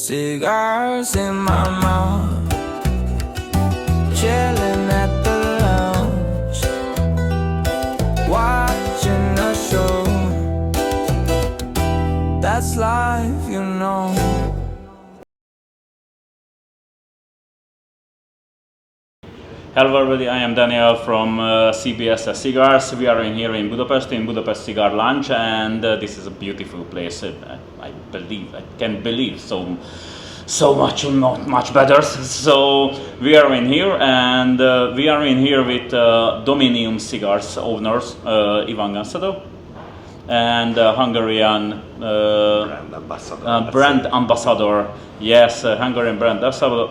Cigars in my mouth, chilling at the lounge, watching a show. That's life, you know. Hello everybody, I am Daniel from CBSE Cigars. We are here in Budapest Cigar Lounge, and this is a beautiful place. I can't believe so much, not much better. So we are in here, and we are in here with Dominium Cigars owners, Ivan Gancedo, and Hungarian brand ambassador. Yes, Hungarian brand ambassador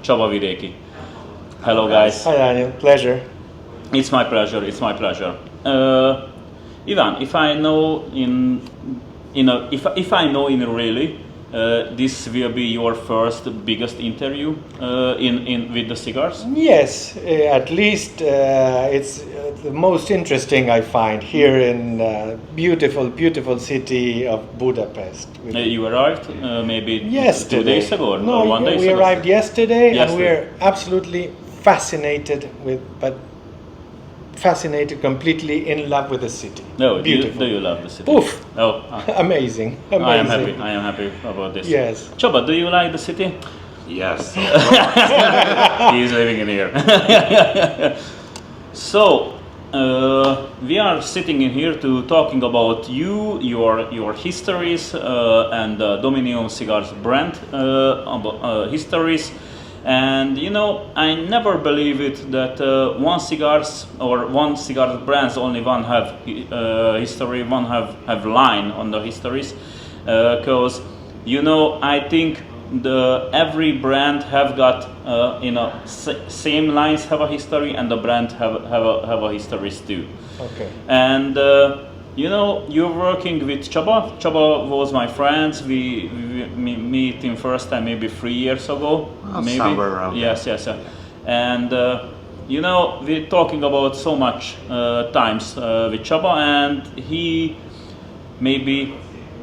Csaba Vidéki. Hello guys. Hi Daniel, pleasure. It's my pleasure. Ivan, if I know really, this will be your first biggest interview with the cigars. Yes, at least it's the most interesting I find here in beautiful city of Budapest. You arrived maybe yesterday. 2 days ago or 1 day ago? We arrived yesterday, and we're absolutely fascinated completely in love with the city. No, beautiful. Do you love the city? Oof! Oh, Amazing. I am happy about this. Yes. Csaba, do you like the city? Yes. He is living in here. So we are sitting in here to talking about your histories and Dominium Cigars brand histories. And I never believe it that one cigar brands only one have history, one have line on the histories, because I think every brand have got same lines have a history, and the brand have a histories too. Okay. And you're working with Csaba. Csaba was my friend. We meet him first time maybe 3 years ago. Maybe. Somewhere around. Yes. And we're talking about so much times with Csaba, and he maybe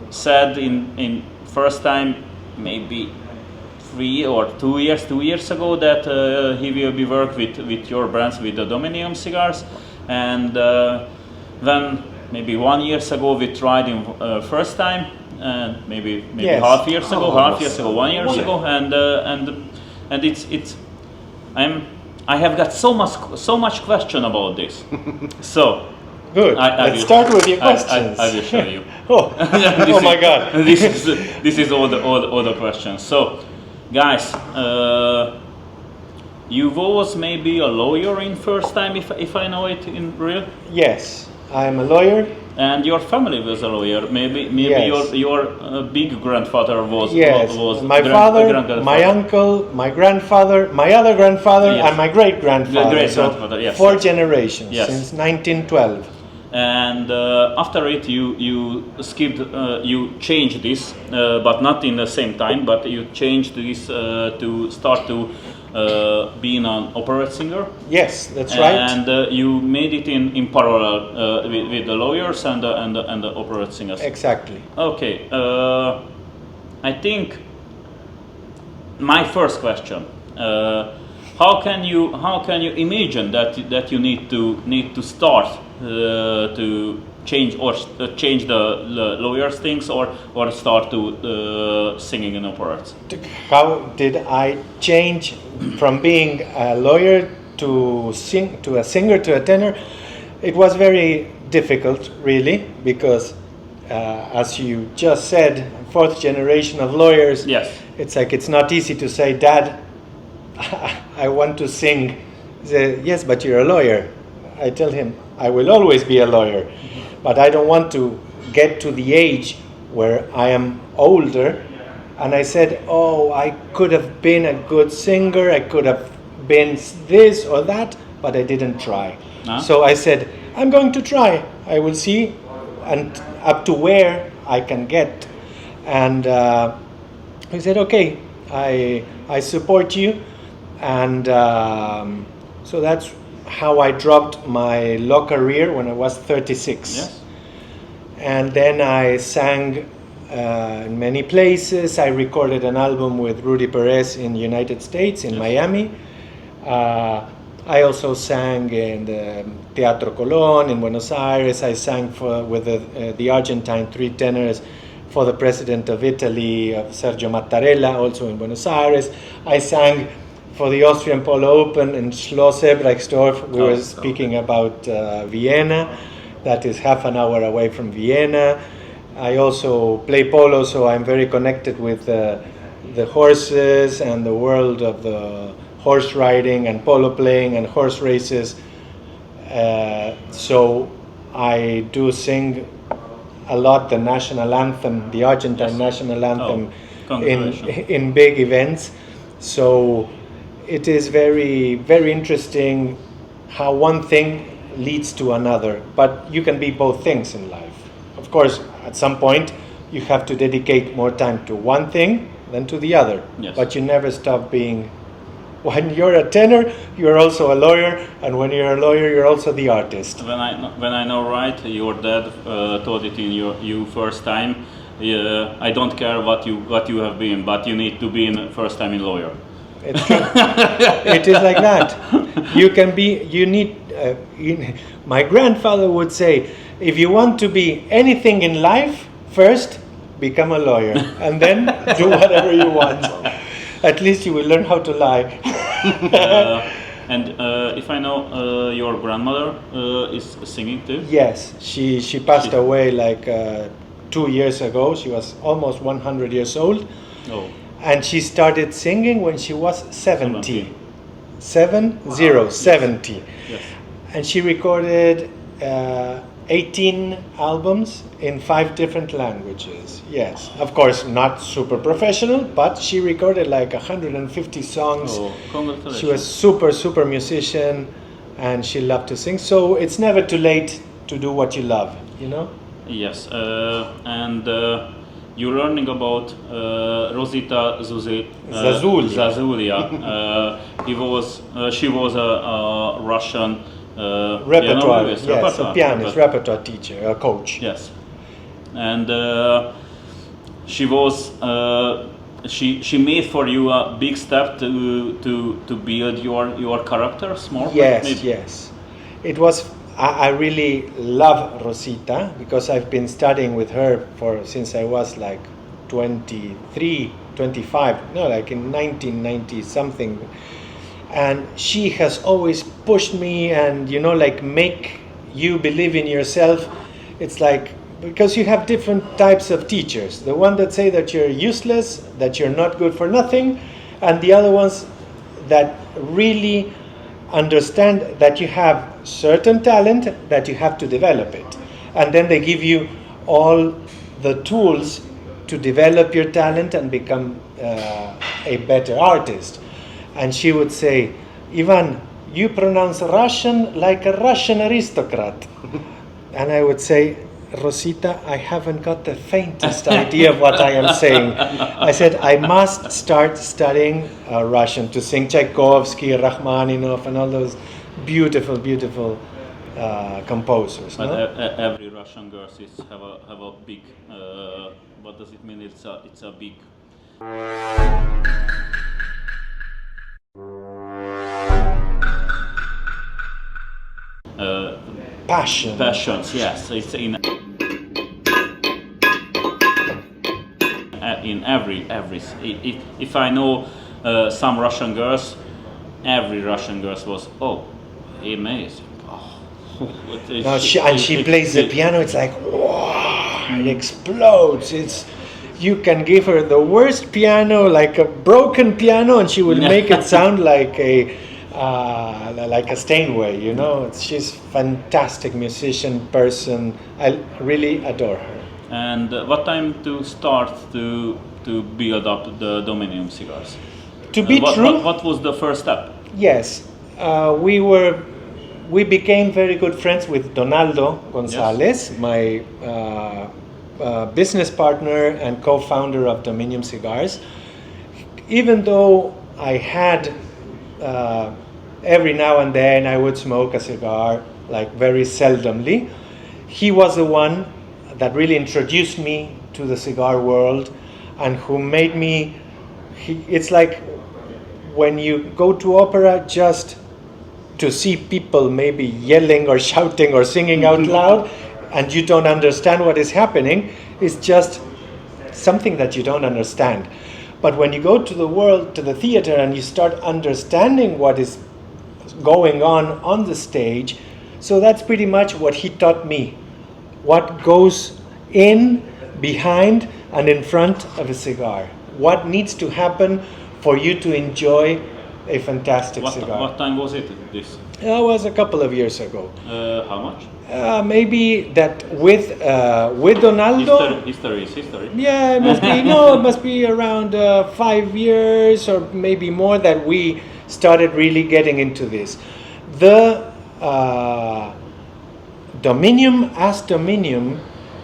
said in first time maybe 2 years ago that he will be work with your brands, with the Dominium Cigars, and then maybe 1 year ago we tried him first time, and maybe yes. half years ago, 1 year ago, and it's I have got so much question about this. So good. Let's start with your questions. I will show you. Oh my God! This is all the questions. So, guys, you was maybe a lawyer in first time, if I know it in real. Yes, I'm a lawyer. And your family was a lawyer. Maybe yes. your big grandfather was. Yes, was my father, my uncle, my grandfather, my other grandfather, yes. And my great grandfather. So yes. 4 generations, yes. Since 1912. And after it, you skipped, you changed this, but not in the same time. But you changed this to start to being an opera singer. Yes, that's right. And you made it in parallel with the lawyers and the opera singers. Exactly. Okay. I think my first question. How can you imagine that you need to start to change the lawyers things or start to singing in operas? How did I change from being a lawyer to a singer to a tenor? It was very difficult, really, because as you just said, 4th generation of lawyers. Yes. It's like it's not easy to say, Dad, I want to sing. He said, yes, but you're a lawyer. I tell him, I will always be a lawyer, but I don't want to get to the age where I am older. And I said, oh, I could have been a good singer, I could have been this or that, but I didn't try. So I said, I'm going to try. I will see and up to where I can get. And he said, okay, I support you. And so that's how I dropped my law career when I was 36. Yes. And then I sang in many places. I recorded an album with Rudy Perez in United States, in Miami. I also sang in the Teatro Colón in Buenos Aires. I sang with the Argentine three tenors for the president of Italy, Sergio Mattarella, also in Buenos Aires. I sang for the Austrian Polo Open in Schloss Ebrechtsdorf. We were speaking about Vienna. That is half an hour away from Vienna. I also play polo, so I'm very connected with the horses and the world of the horse riding and polo playing and horse races. So I do sing a lot the national anthem, the Argentine national anthem, in big events. So it is very, very interesting how one thing leads to another. But you can be both things in life. Of course, at some point, you have to dedicate more time to one thing than to the other. Yes. But you never stop being. When you're a tenor, you're also a lawyer, and when you're a lawyer, you're also the artist. When I know right, your dad told it in you first time. I don't care what you have been, but you need to be in first time in lawyer. It's true. It is like that. You can be. You need. My grandfather would say, if you want to be anything in life, first become a lawyer, and then do whatever you want. At least you will learn how to lie. And if I know, your grandmother is singing too? Yes, she passed away like 2 years ago. She was almost 100 years old. Oh. And she started singing when she was 70. 70. Yes. And she recorded 18 albums in 5 different languages. Yes, of course, not super professional, but she recorded like 150 songs. Oh, congratulations. She was super musician, and she loved to sing. So it's never too late to do what you love, you know? Yes, and you're learning about Rosita Zazulia. She was a Russian Repertoire, piano, yes, a pianist, repertoire teacher, a coach. Yes, and she was she made for you a big step to build your characters more. Yes, maybe. yes. It was. I really love Rosita because I've been studying with her since I was like 23, 25. No, like in 1990 something. And she has always pushed me and, like make you believe in yourself. It's like, because you have different types of teachers. The one that say that you're useless, that you're not good for nothing, and the other ones that really understand that you have certain talent, that you have to develop it. And then they give you all the tools to develop your talent and become a better artist. And she would say, Ivan, you pronounce Russian like a Russian aristocrat. And I would say, Rosita, I haven't got the faintest idea of what I am saying. I said, I must start studying Russian to sing Tchaikovsky, Rachmaninoff, and all those beautiful, beautiful composers. But no? Every Russian girl have a big. What does it mean? It's a big. Passions, yes. It's in every. If I know some Russian girls, every Russian girl was amazing. No, she plays the piano. It's like wow, it explodes. You can give her the worst piano, like a broken piano, and she will make it sound like a Steinway. She's fantastic musician, person. I really adore her. And what time to start to build up the Dominium cigars? To be true, what was the first step? Yes, we became very good friends with Donaldo Gonzalez, yes. My business partner and co-founder of Dominium Cigars. Even though I had every now and then I would smoke a cigar, like very seldomly, he was the one that really introduced me to the cigar world, and who made me. It's like when you go to opera just to see people maybe yelling or shouting or singing out loud, and you don't understand what is happening. It's just something that you don't understand. But when you go to the world, to the theater, and you start understanding what is going on the stage, so that's pretty much what he taught me. What goes in, behind, and in front of a cigar. What needs to happen for you to enjoy a fantastic cigar. What time was it, this? It was a couple of years ago. How much? Maybe that with Donaldo. History is history. Yeah, it must be. No, it must be around 5 years or maybe more that we started really getting into this. The Dominium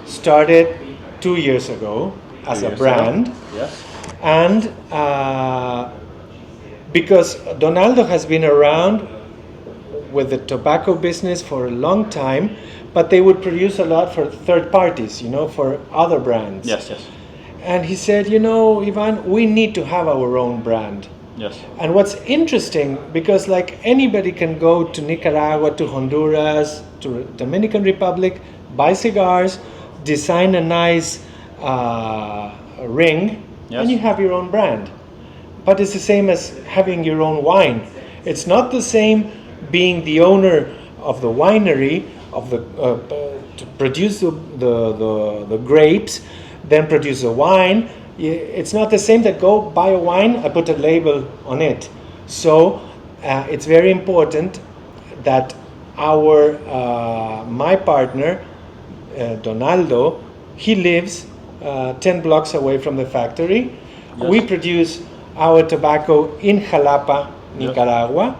started 2 years ago as a brand. Yes. And because Donaldo has been around with the tobacco business for a long time, but they would produce a lot for third parties, for other brands. Yes, yes. And he said, Ivan, we need to have our own brand. Yes. And what's interesting, because like anybody can go to Nicaragua, to Honduras, to Dominican Republic, buy cigars, design a nice ring, Yes. and you have your own brand. But it's the same as having your own wine. It's not the same being the owner of the winery, of the to produce the grapes, then produce the wine. It's not the same that go buy a wine and put a label on it. So it's very important that my partner, Donaldo, he lives 10 blocks away from the factory. Yes. We produce our tobacco in Jalapa, Nicaragua.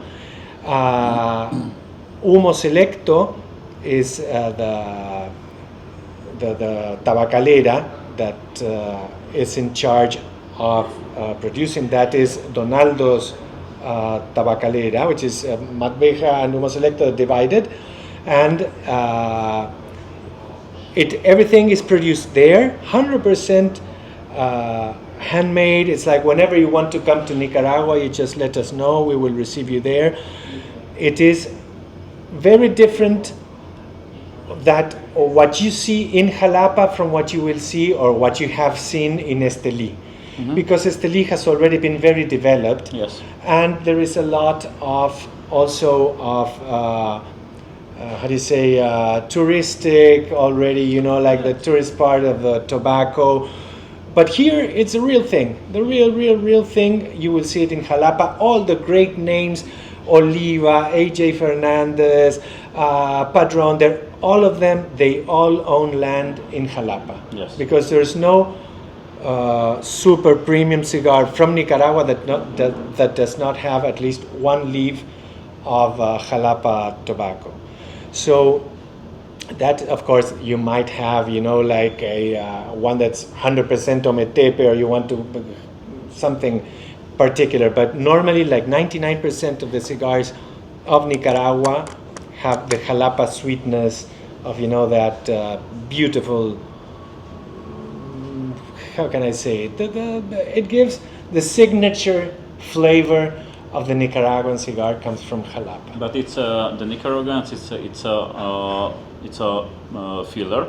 Humo Selecto is the tabacalera that is in charge of producing. That is Donaldo's tabacalera, which is Madbeja and Humo Selecto divided, and everything is produced there, 100% handmade. It's like whenever you want to come to Nicaragua, you just let us know, we will receive you there. It is very different or what you see in Jalapa from what you will see or what you have seen in Estelí. Mm-hmm. Because Estelí has already been very developed. Yes. And there is a lot of touristic already, like the tourist part of the tobacco. But here it's a real thing, the real thing. You will see it in Jalapa. All the great names, Oliva, A.J. Fernandez, Padron, all of them, they all own land in Jalapa. Yes. Because there's no super premium cigar from Nicaragua that does not have at least one leaf of Jalapa tobacco. So that, of course, you might have, like a one that's 100% Ometepe, or you want to something particular. But normally, like 99% of the cigars of Nicaragua have the Jalapa sweetness of, that beautiful. How can I say it? It gives the signature flavor of the Nicaraguan cigar comes from Jalapa. But it's the Nicaraguans. It's a filler,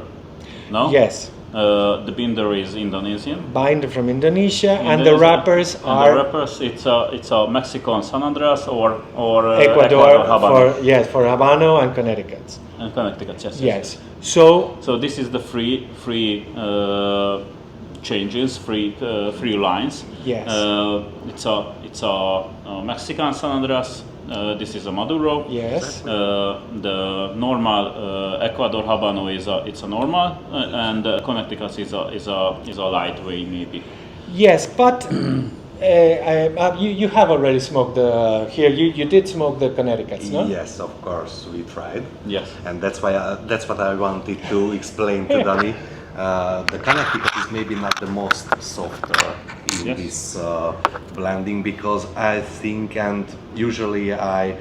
no? Yes. The binder is Indonesian. Binder from Indonesia, and the wrappers are. The wrappers, it's a Mexico and San Andreas or Ecuador Habano. for Habano and Connecticut. And Connecticut, yes. So this is the free changes, free lines. Yes. It's a Mexican San Andreas. This is a Maduro. Yes. The normal Ecuador Habano it's a normal, and Connecticut is a lightweight maybe. Yes, but you have already smoked here. You did smoke the Connecticuts, no? Yes, of course, we tried. Yes. And that's what I wanted to explain to Dani. The Connecticut is maybe not the most softer in this blending, because I think, and usually I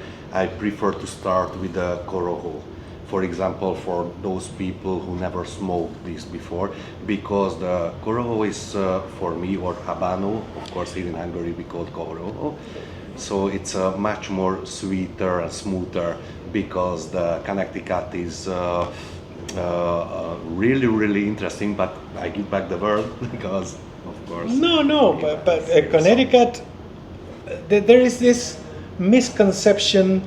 prefer to start with the Corojo for example, for those people who never smoked this before, because the Corojo is for me, or Habano, of course here in Hungary we call Corojo, so it's much more sweeter and smoother, because the Connecticut is really, really interesting, but I give back the word because, of course. No, but Connecticut, there is this misconception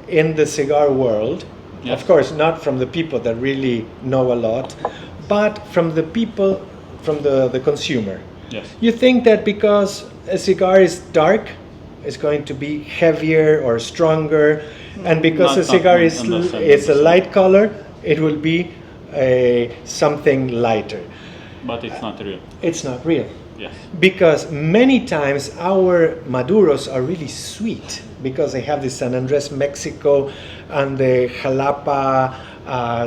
in the cigar world, Yes. of course, not from the people that really know a lot, but from the people, from the consumer. Yes. You think that because a cigar is dark, it's going to be heavier or stronger, and because a cigar is a light color, it will be something lighter. But it's not real. It's not real. Yes. Because many times our Maduros are really sweet, because they have the San Andres Mexico and the Jalapa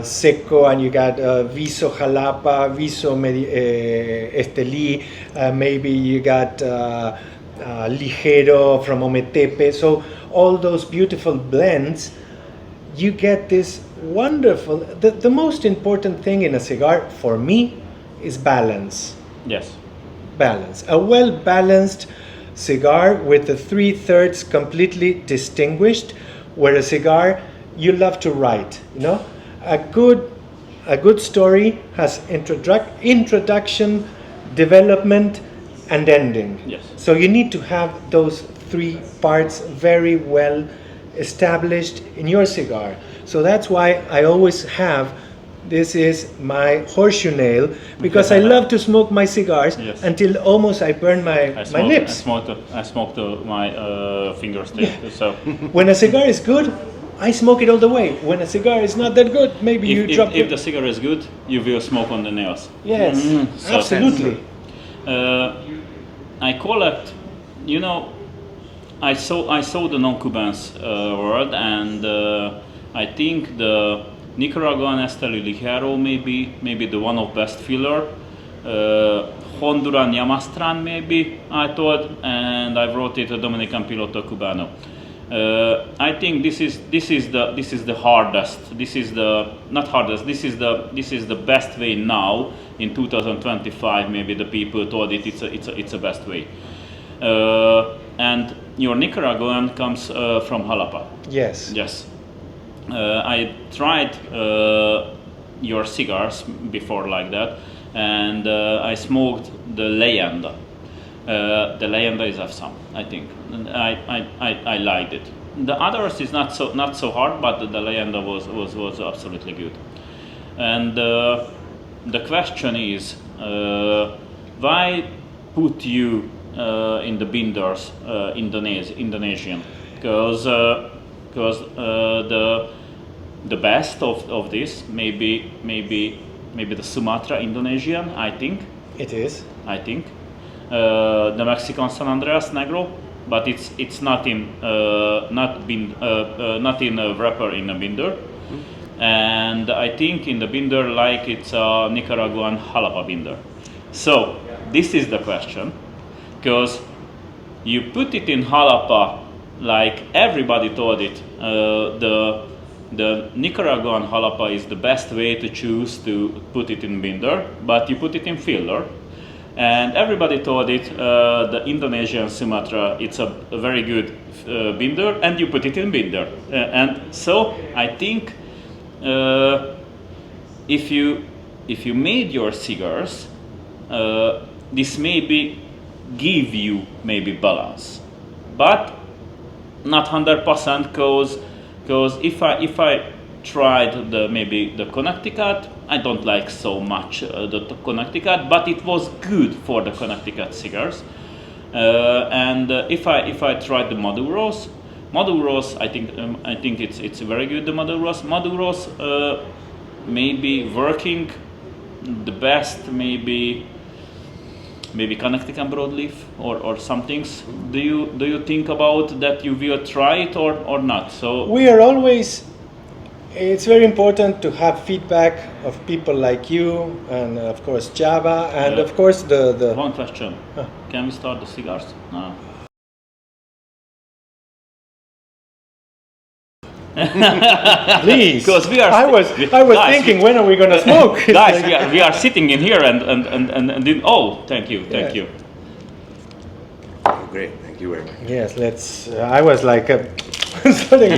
Seco, and you got Viso Jalapa, Viso Esteli, maybe you got Ligero from Ometepe. So all those beautiful blends, you get this wonderful. The most important thing in a cigar for me is balance. Yes. Balance. A well balanced cigar with the 3/3 completely distinguished, where a cigar you love to write. You know, a good story has introduction, development, and ending. Yes. So you need to have those 3 parts very well established in your cigar. So that's why I always have, this is my horseshoe nail, because I love to smoke my cigars, Yes. until almost I burn my lips. I smoked my fingers too. So When a cigar is good, I smoke it all the way. When a cigar is not that good, maybe you drop if the cigar is good, you will smoke on the nails. Yes, So- absolutely. I collect, you know, I saw the non-Cubans world, and I think the Nicaraguan Esteli Ligero maybe the one of best filler. Honduran Yamastran maybe I thought, and I wrote it a Dominican Piloto Cubano. I think this is the hardest. This is the not hardest. This is the best way now in 2025. Maybe the people thought it's a best way. And your Nicaraguan comes from Jalapa. Yes. Yes. I tried your cigars before like that, and I smoked the Leyenda. The Leyenda is awesome, I think. I liked it. The others is not so hard, but the Leyenda was absolutely good. And the question is, why put you in the binders Indonesian? Because the best of this maybe the Sumatra Indonesian, I think. It is. I think the Mexican San Andreas Negro, but it's not in a wrapper in a binder, and I think in the binder like it's a Nicaraguan Jalapa binder. So this is the question, because you put it in Jalapa like everybody thought it. The Nicaraguan Jalapa is the best way to choose to put it in binder, but you put it in filler. And everybody thought it, the Indonesian Sumatra, it's a very good binder, and you put it in binder. And so I think if you made your cigars, this maybe give you maybe balance, but not 100%, because if I tried the Connecticut, I don't like so much the Connecticut, but it was good for the Connecticut cigars. And if I tried the Maduros, I think it's very good. The Maduros maybe working the best, maybe Connecticut broadleaf or some things. Do you think about that you will try it or not? So We are always. It's very important to have feedback of people like you, and of course Csaba, and of course the one question: can we start the cigars? No. Please. Because we are. I was guys, thinking, when are we gonna smoke? It's Guys, like- we are sitting in here and oh, thank you. Great, thank you very much. Yes, let's. I was like, starting,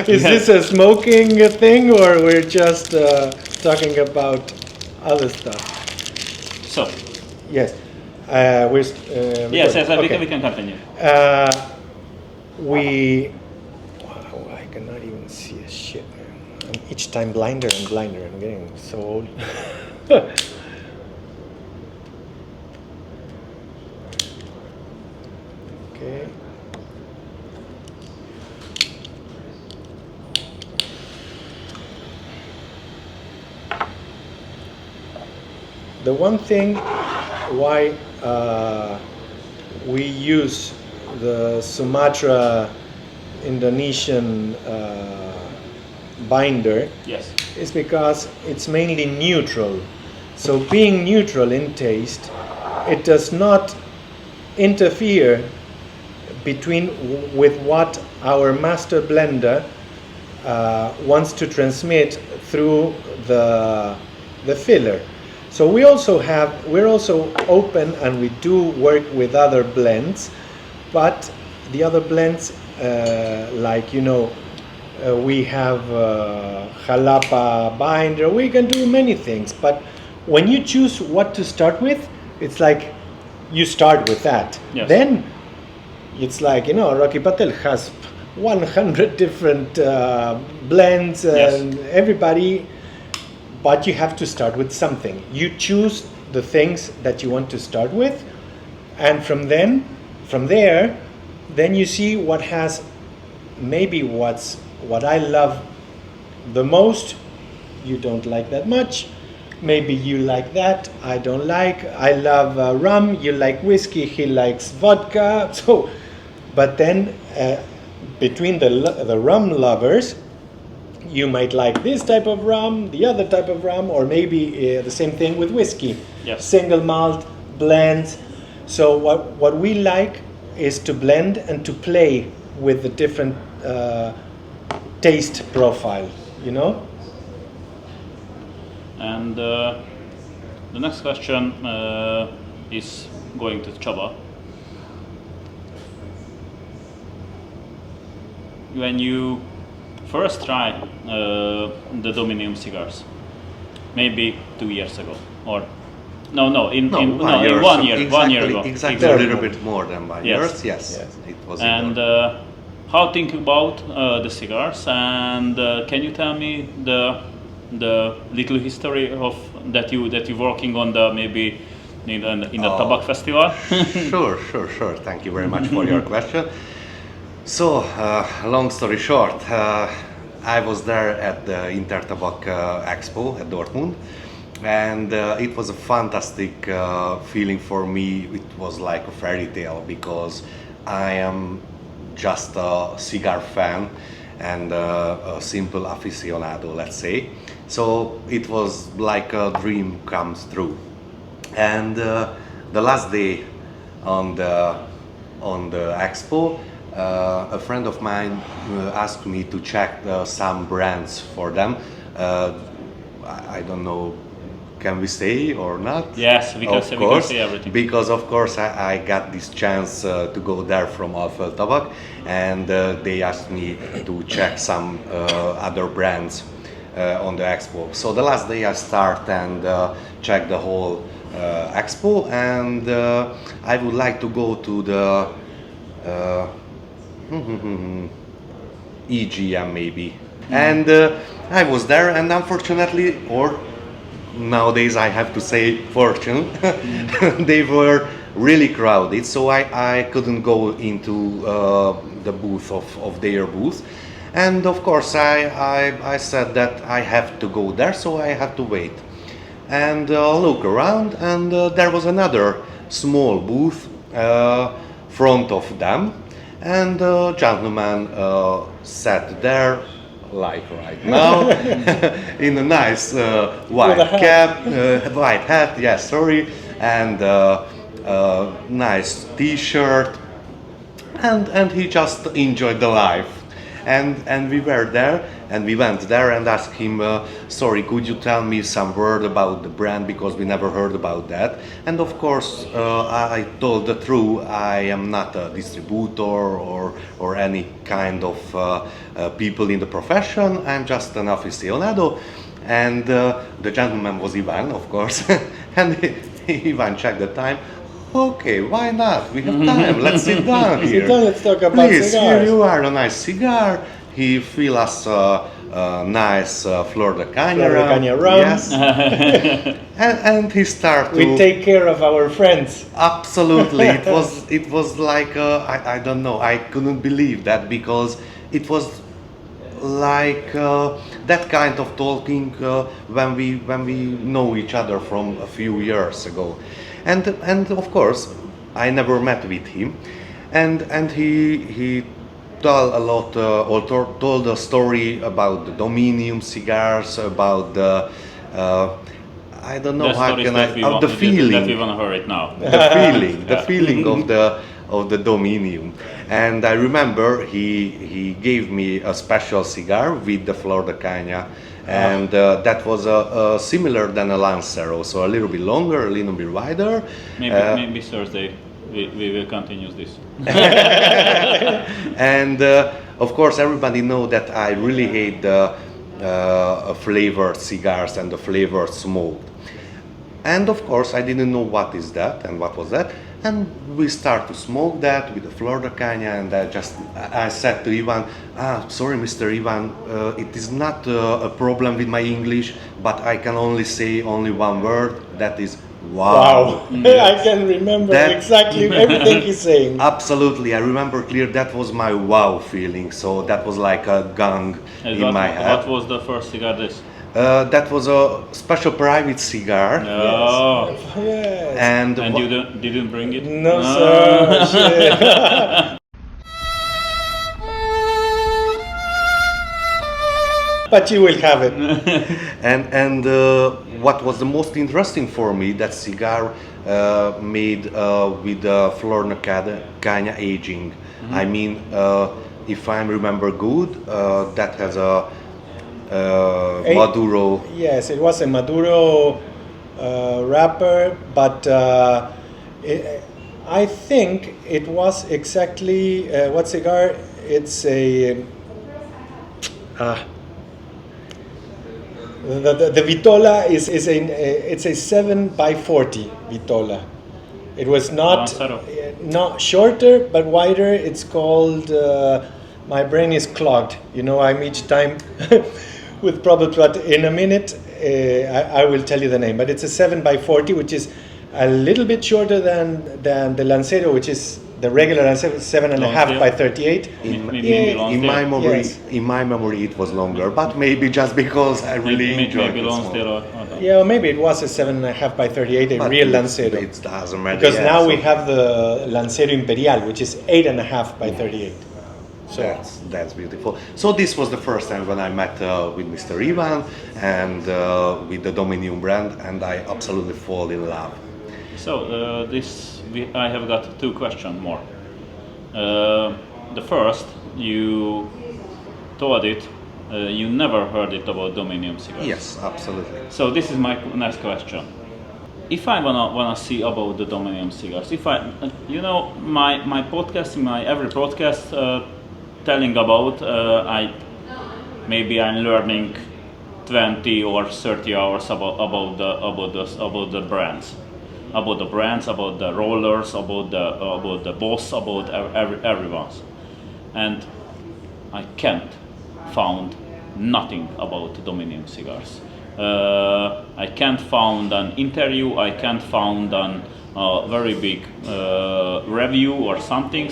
is this a smoking thing, or we're just talking about other stuff? So, Yes, yes, okay. we can continue. I cannot even see a shit, man. I'm each time blinder and blinder. I'm getting so old. Okay. The one thing why we use the Sumatra Indonesian binder Yes. is because it's mainly neutral. So being neutral in taste, it does not interfere with what our master blender wants to transmit through the filler. So we're also open, and we do work with other blends, but the other blends, we have Jalapa binder. We can do many things, but when you choose what to start with, it's like you start with that. Yes. Then it's like, Rocky Patel has 100 different blends, and everybody. But you have to start with something. You choose the things that you want to start with, and from there, then you see what has maybe what I love the most. You don't like that much. Maybe you like that. I don't like. I love rum. You like whiskey. He likes vodka. So, but then between the rum lovers, you might like this type of rum, the other type of rum, or maybe the same thing with whiskey. Yes. Single malt, blends. So what we like is to blend and to play with the different taste profile, And the next question is going to Csaba. When you first tried the Dominium cigars, maybe 2 years ago, or in 1 year, exactly, 1 year ago, exactly a little bit more than 1 year. Yes, it was. And how think about the cigars? And can you tell me the little history of that you working on the maybe in the Tabak Festival? Sure. Thank you very much for your question. So, long story short, I was there at the Intertabak Expo at Dortmund, and it was a fantastic feeling for me. It was like a fairy tale, because I am just a cigar fan and a simple aficionado, let's say. So it was like a dream comes true. And the last day on the expo, a friend of mine asked me to check some brands for them. I don't know, can we say or not? Yes, we can say everything. Because of course I got this chance to go there from Alföld Tabak, and they asked me to check some other brands on the expo. So the last day I start and check the whole expo, and I would like to go to the EGM maybe. And I was there, and unfortunately, or nowadays I have to say fortune, they were really crowded, so I couldn't go into the booth of their booth. And of course I said that I have to go there, so I have to wait and look around, and there was another small booth front of them, and a gentleman sat there like right now in a nice white cap, white hat, yes, sorry, and nice t-shirt, and he just enjoyed the life. and we were there, and we went there and asked him, sorry, could you tell me some word about the brand, because we never heard about that. And of course, I told the truth. I am not a distributor or any kind of people in the profession. I'm just an aficionado. And the gentleman was Ivan, of course. And Ivan checked the time. Okay, why not? We have time. Let's sit down here. Sit down, let's talk about Please, cigars. here you are, a nice cigar. He fill us a nice Flor de Caña Flor de Caña rum. Yes. and he started to... We take care of our friends. Absolutely. It was like, I don't know, I couldn't believe that, because it was like that kind of talking when we know each other from a few years ago. And of course, I never met with him, and he told a lot, or told a story about the Dominium cigars, about the I don't know how can I, of the feeling that we want to hear it now. the feeling of the Dominium. And I remember he gave me a special cigar with the Flor de Caña, and that was similar than a Lancero, so a little bit longer, a little bit wider. Maybe Thursday we will continue this. And of course, everybody know that I really hate the flavored cigars and the flavored smoked. And of course, I didn't know what is that and what was that. And we start to smoke that with the Flor de Caña, and I said to Ivan, sorry, Mr. Ivan, it is not a problem with my English, but I can only say only one word, that is wow. I can remember exactly everything he's saying. Absolutely, I remember clear, that was my wow feeling, so that was like a gong in my head. What was the first cigar this? That was a special private cigar. Oh. Yes. And you didn't bring it? No, sir. Shit. But you will have it. And what was the most interesting for me, that cigar made with Flor de Caña aging. Mm-hmm. I mean, if I remember good, that has a Maduro. Yes, it was a Maduro wrapper, but I think it was exactly what cigar? It's a the Vitola is it's a 7x40 Vitola. It was not shorter but wider. It's called. My brain is clogged. You know, I'm each time with problems. But in a minute, I will tell you the name. But it's a 7x40, which is a little bit shorter than the Lancero, which is the regular Lancero, 7.5 by 38. In my memory, it was longer, but maybe just because I really enjoyed it. Yeah, or maybe it was a 7.5 by 38, a real Lancero. It doesn't matter. Because now we have the Lancero Imperial, which is 8.5 by 38. So that's beautiful. So this was the first time when I met with Mr. Ivan and with the Dominium brand, and I absolutely fall in love. So I have got two questions more. The first, you told it, you never heard it about Dominium cigars. Yes, absolutely. So this is my next question. If I wanna see about the Dominium cigars, if I, my podcast, every podcast telling about, I'm learning 20 or 30 hours about the brands. About the brands, about the rollers, about the boss, about everyone, and I can't found nothing about Dominium cigars. I can't found an interview. I can't found an very big review or something.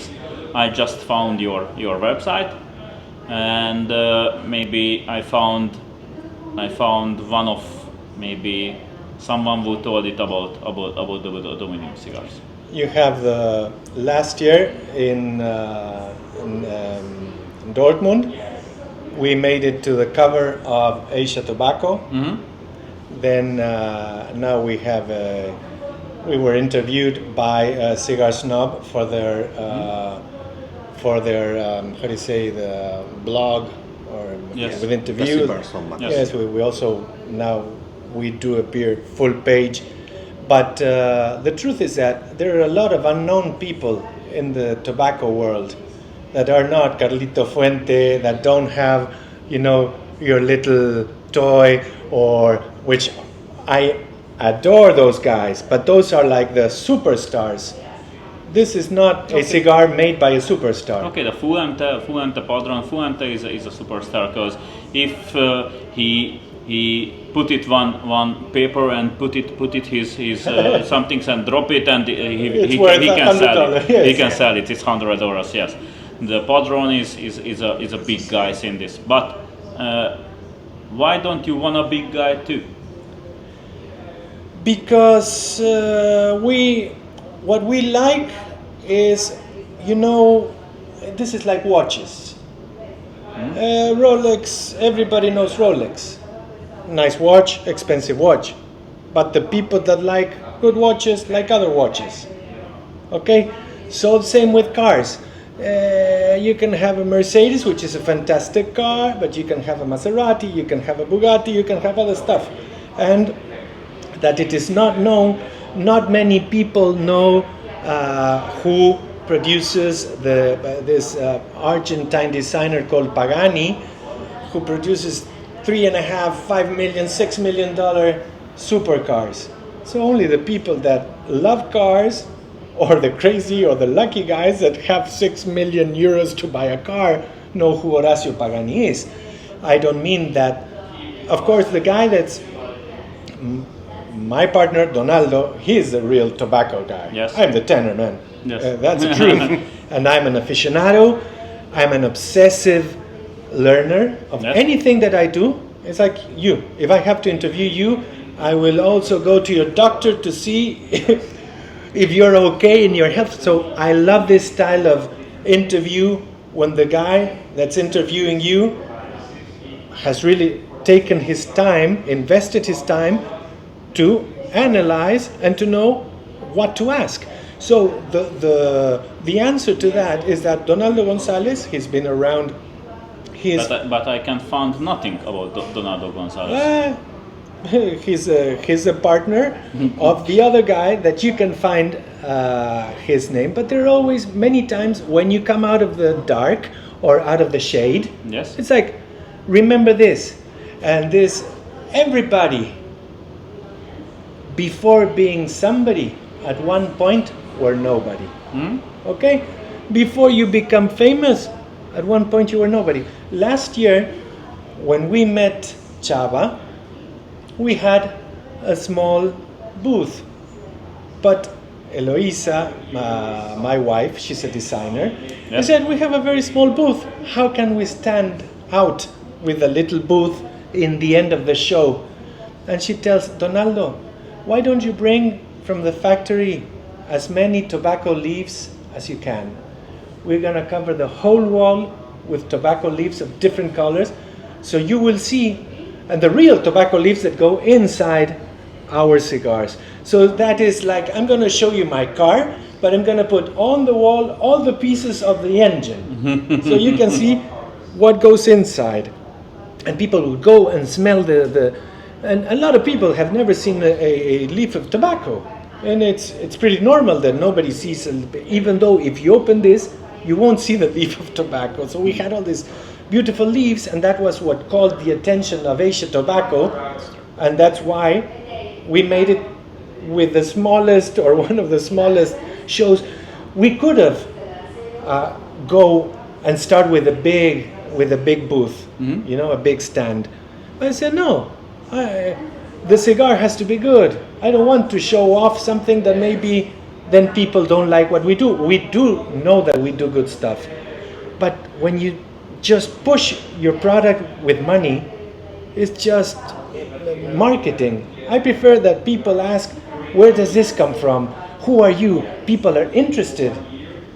I just found your website, and maybe I found one of maybe someone who told it about the Dominium cigars. You have the last year in Dortmund, we made it to the cover of Asia Tobacco. Mm-hmm. Then now we have we were interviewed by Cigar Snob for for their how do you say, the blog or Yes. with The interviews. cigars from Madrid. Yes, we also now we do appear full page, but the truth is that there are a lot of unknown people in the tobacco world that are not Carlito Fuente, that don't have, you know, your little toy, or which I adore those guys, but those are like the superstars. This is not a cigar made by a superstar. Okay, the Fuente Padron Fuente is a superstar, because if he put it one paper and put it his some things and drop it, and he worth can sell $100, it. yes. He can sell it. It's $100. Yes, the Padron is a big guy in this. But why don't you want a big guy too? Because what we like is, you know, this is like watches. Rolex, everybody knows Rolex. Nice watch, expensive watch. But the people that like good watches like other watches. Okay? So the same with cars. You can have a Mercedes, which is a fantastic car, but you can have a Maserati, you can have a Bugatti, you can have other stuff. And that it is not known, not many people know who produces this Argentine designer called Pagani, who produces $3.5, $5 million, $6 million supercars. So only the people that love cars, or the crazy or the lucky guys that have 6 million euros to buy a car, know who Horacio Pagani is. I don't mean that. Of course, the guy that's my partner, Donaldo, he's the real tobacco guy. Yes. I'm the tenor, man. Yes. That's the truth. And I'm an aficionado. I'm an obsessive learner of Yes. anything that I do. It's like you. If I have to interview you, I will also go to your doctor to see if you're okay in your health. So I love this style of interview, when the guy that's interviewing you has really taken his time, invested his time to analyze and to know what to ask. So the answer to that is that Donaldo Gonzalez, he's been around. But I can find nothing about Donaldo Gonzalez. He's a partner of the other guy that you can find his name. But there are always many times when you come out of the dark or out of the shade. Yes. It's like, remember this and this. Everybody, before being somebody, at one point were nobody. Okay? Before you become famous, at one point you were nobody. Last year, when we met Csaba, we had a small booth. But Eloisa, my wife, she's a designer, Yes. she said, we have a very small booth. How can we stand out with a little booth in the end of the show? And she tells Donaldo, why don't you bring from the factory as many tobacco leaves as you can? We're going to cover the whole wall with tobacco leaves of different colors. So you will see, and the real tobacco leaves that go inside our cigars. So that is like, I'm going to show you my car, but I'm going to put on the wall all the pieces of the engine. So you can see what goes inside. And people will go and smell and a lot of people have never seen a leaf of tobacco. And it's pretty normal that nobody sees, even though if you open this, you won't see the leaf of tobacco. So we had all these beautiful leaves, and that was what called the attention of Asia Tobacco. And that's why we made it with the smallest, or one of the smallest shows. We could have go and start with a big booth, you know, a big stand. But I said, no, the cigar has to be good. I don't want to show off something that maybe then people don't like what we do. We do know that we do good stuff. But when you just push your product with money, it's just marketing. I prefer that people ask, where does this come from? Who are you? People are interested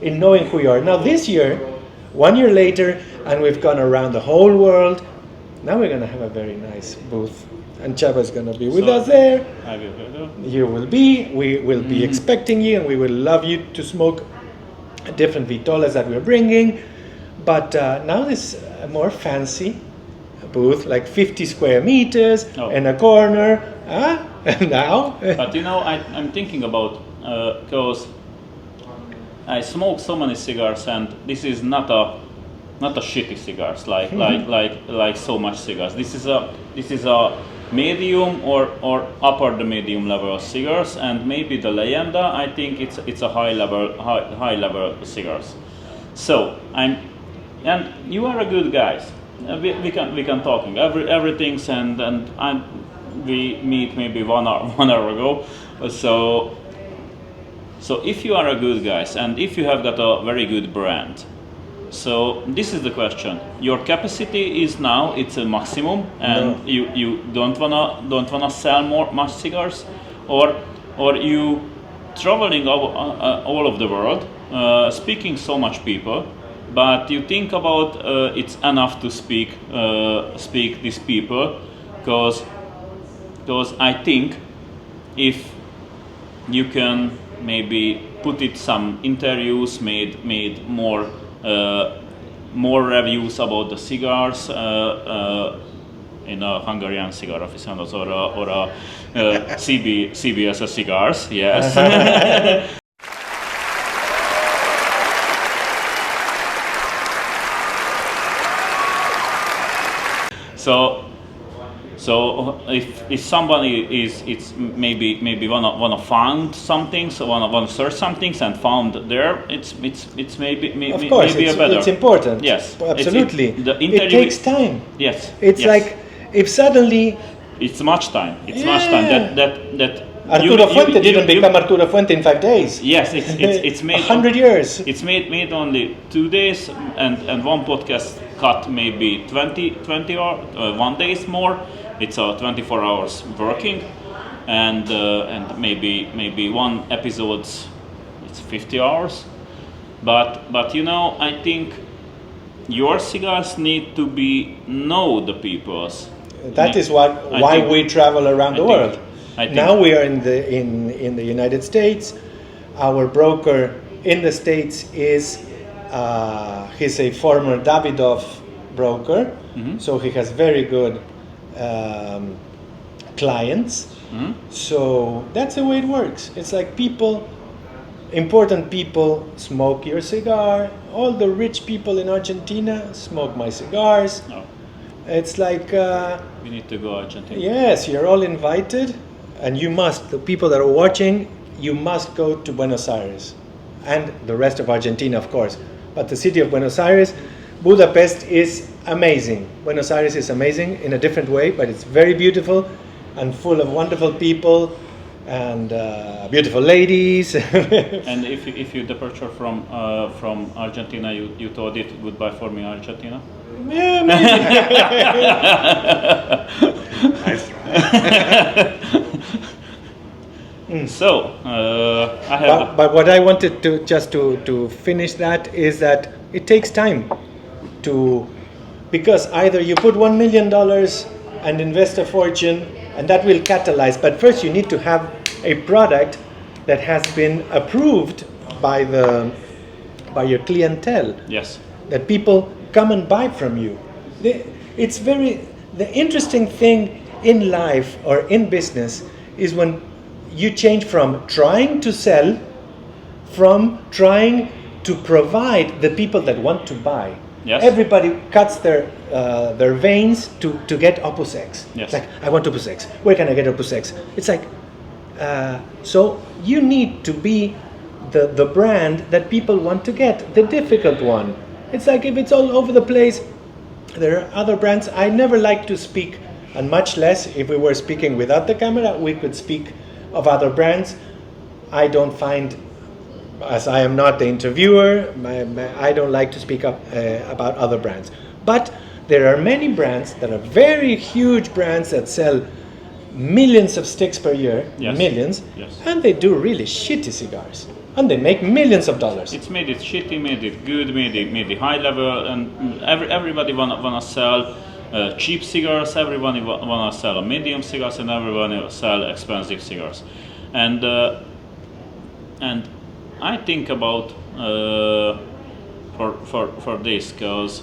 in knowing who you are. Now this year, 1 year later, and we've gone around the whole world, now we're going to have a very nice booth. And Csaba is going to be with us there. I will. You will be. We will be expecting you, and we will love you to smoke different vitolas that we're bringing. But now this more fancy booth, like 50 square meters Oh. in a corner. Now, But you know, I'm thinking about because I smoke so many cigars, and this is not a shitty cigars like so much cigars. This is a medium or upper the medium level of cigars, and maybe the Leyenda. I think it's a high level cigars. So and you are a good guys. We can talking everything's and we meet maybe 1 hour ago. So if you are a good guys and if you have got a very good brand, so this is the question. Your capacity is now it's a maximum, and No. you don't wanna sell much cigars, or you traveling all of the world, speaking so much people, but you think about it's enough to speak these people, because I think if you can maybe put it some interviews, made more reviews about the cigars in a Hungarian cigar aficionados or a CBSE cigars, yes. So if somebody it's maybe wanna find something, so wanna search something and found there, it's maybe of course, maybe a better. it's important. Yes, absolutely. It Takes time. Yes, It's yes. like if suddenly it's much time. It's much Yeah. time that Arturo Fuente didn't become Arturo Fuente in 5 days. Yes, it's made 100 years. It's made only 2 days, and one podcast cut maybe 20 or 1 days more. It's 24 hours working, and maybe one episode's it's 50 hours. But you know, I think your cigars need to know the people's. That is I why think- we travel around the I think- world. I think- Now we are in the United States. Our broker in the States is he's a former Davidoff broker, so he has very good clients. So that's the way it works. It's like important people smoke your cigar. All the rich people in Argentina smoke my cigars. No, It's like we need to go Argentina. yes, you're all invited, and you must. The people that are watching, you must go to Buenos Aires, and the rest of Argentina, of course. But the city of Buenos Aires, Budapest is amazing. Buenos Aires is amazing in a different way, but it's very beautiful and full of wonderful people and beautiful ladies. And if you departure from Argentina, you told it goodbye for me, Argentina. Yeah, maybe. Nice try. So I have. But what I wanted to just to finish that is that it takes time because either you put $1 million and invest a fortune, and that will catalyze. But first, you need to have a product that has been approved by your clientele. Yes. That people come and buy from you. The interesting thing in life or in business is when you change from trying to sell, from trying to provide the people that want to buy. Yes. Everybody cuts their veins to get Opus X. Yes. It's like, I want Opus X. Where can I get Opus X? It's like, so you need to be the brand that people want to get, the difficult one. It's like if it's all over the place, there are other brands. I never like to speak, and much less if we were speaking without the camera, we could speak of other brands. I don't find, as I am not the interviewer, I don't like to speak up about other brands. But there are many brands that are very huge brands that sell millions of sticks per year, Yes. millions, Yes. and they do really shitty cigars, and they make millions of dollars. It's made it shitty, made it good, made it high level, and everybody wanna sell cheap cigars. Everybody wanna sell medium cigars, and everyone sell expensive cigars. And I think about for this because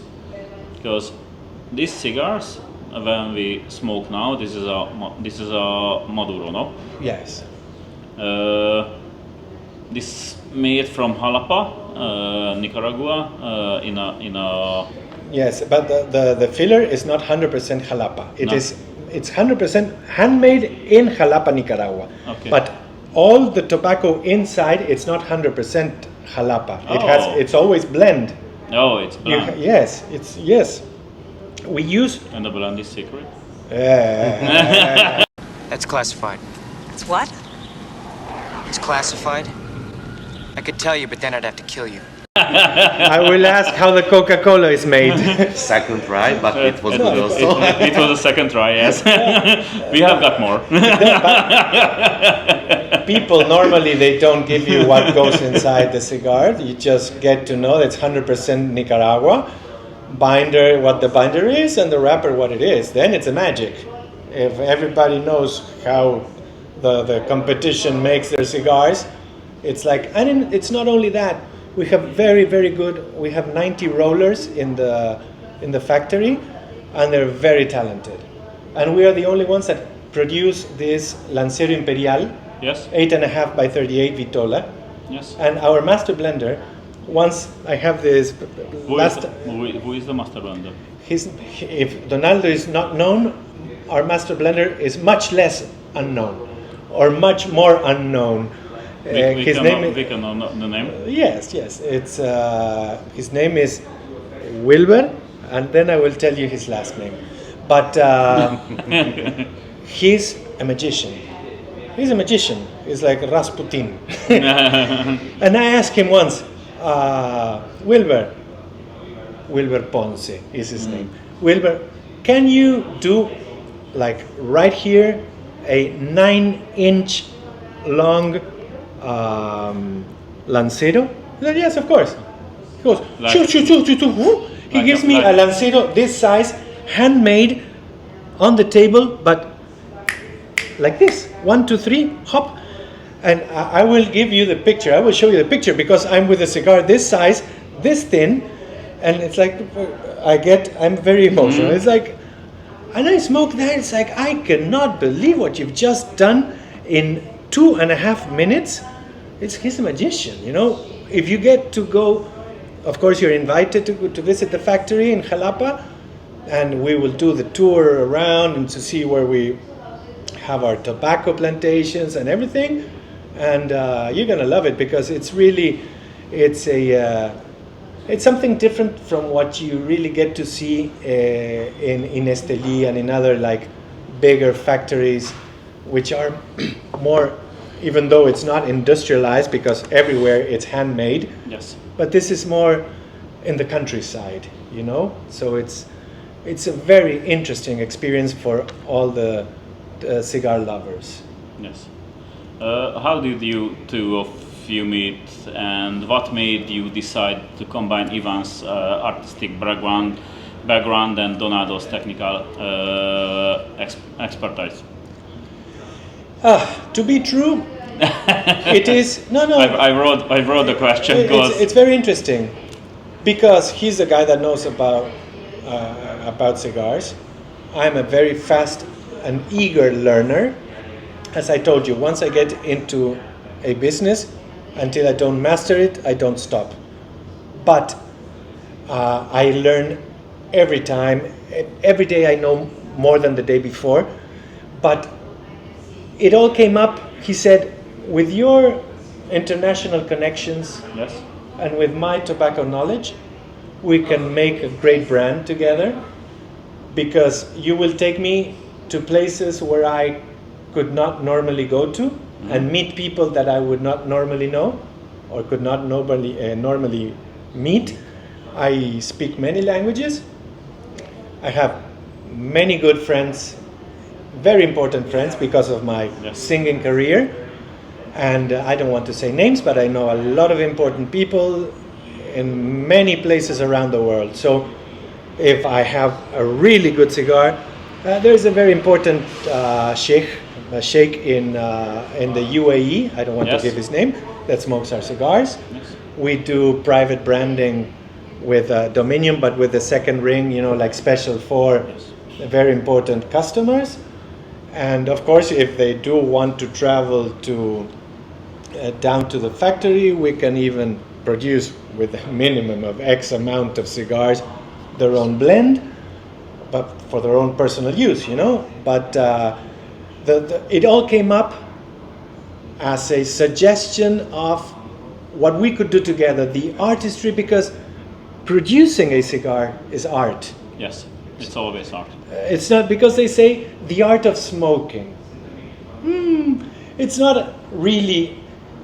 these cigars when we smoke now, this is a Maduro, no? Yes. This made from Jalapa, Nicaragua, in a Yes, but the filler is not 100% Jalapa. It's 100% handmade in Jalapa, Nicaragua. Okay. But all the tobacco inside, it's not 100% Jalapa. It's always blend. Oh, it's blend. Yes. We use. And the blend is secret. That's classified. It's what? It's classified. I could tell you, but then I'd have to kill you. I will ask how the Coca-Cola is made. Second try, but it was good also. It was a second try, yes. We have got more. People normally they don't give you what goes inside the cigar. You just get to know it's 100% Nicaragua. Binder, what the binder is, and the wrapper, what it is. Then it's a magic. If everybody knows how the competition makes their cigars, it's like, and it's not only that. We have very, very good. We have 90 rollers in the factory, and they're very talented. And we are the only ones that produce this Lancero Imperial, Yes. 8.5 by 38 Vitola. Yes. And our master blender, once I have this Who is the master blender? if Donaldo is not known, our master blender is much less unknown, or much more unknown. We can know the name. Yes. It's his name is Wilbur, and then I will tell you his last name. But he's a magician. He's a magician. He's like Rasputin. And I asked him once, Wilbur Ponce is his name. Wilbur, can you do like right here a 9-inch long Lancero? I said, yes, of course. He goes, shoot. He gives me a Lancero this size, handmade, on the table, but like this, 1, 2, 3, hop. And I will give you the picture. I will show you the picture because I'm with a cigar this size, this thin, and it's like I'm very emotional. It's like, and I smoke that. It's like I cannot believe what you've just done in 2.5 minutes. He's a magician, you know. If you get to go, of course, you're invited to visit the factory in Jalapa, and we will do the tour around and to see where we have our tobacco plantations and everything. And you're gonna love it because it's something different from what you really get to see in Esteli and in other like bigger factories, which are more, even though it's not industrialized because everywhere it's handmade. Yes. But this is more in the countryside, you know. So it's a very interesting experience for all the cigar lovers. Yes. How did you two of you meet, and what made you decide to combine Ivan's artistic background and Donaldo's technical expertise? To be true, it is no. I wrote the question because it's very interesting because he's a guy that knows about cigars. I'm a very fast and eager learner. As I told you, once I get into a business, until I don't master it, I don't stop. But I learn every time. Every day I know more than the day before. But it all came up, he said, with your international connections, yes, and with my tobacco knowledge, we can make a great brand together, because you will take me to places where I could not normally go to, and meet people that I would not normally know or could not normally meet. I speak many languages. I have many good friends, very important friends because of my singing career. And I don't want to say names, but I know a lot of important people in many places around the world. So if I have a really good cigar, there's a very important sheikh sheikh in the UAE. I don't want Yes. to give his name. That smokes our cigars. Yes. We do private branding with Dominium, but with the second ring, like special for very important customers. And of course, if they do want to travel to down to the factory, we can even produce with a minimum of X amount of cigars their own blend, but for their own personal use, But it all came up as a suggestion of what we could do together, the artistry, because producing a cigar is art. Yes, it's always art. It's not, because they say the art of smoking. It's not really,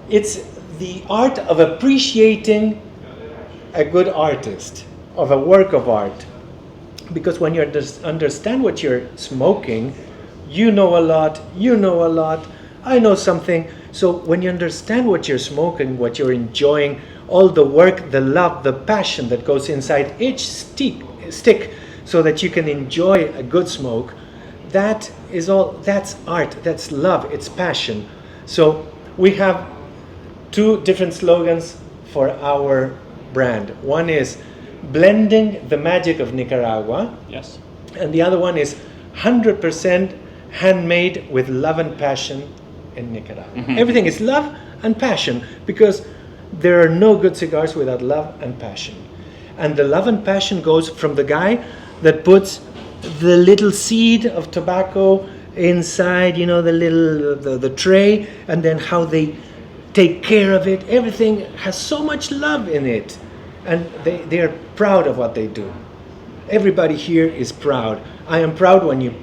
it's the art of appreciating a good artist, of a work of art. Because when you understand what you're smoking, you know a lot, I know something. So when you understand what you're smoking, what you're enjoying, all the work, the love, the passion that goes inside each stick, so that you can enjoy a good smoke, that's art, that's love, it's passion. So we have two different slogans for our brand. One is blending the magic of Nicaragua, Yes. and the other one is 100% handmade with love and passion in Nicaragua. Everything is love and passion, because there are no good cigars without love and passion. And the love and passion goes from the guy that puts the little seed of tobacco inside, the tray, and then how they take care of it. Everything has so much love in it, and they are proud of what they do. Everybody here is proud. I am proud when you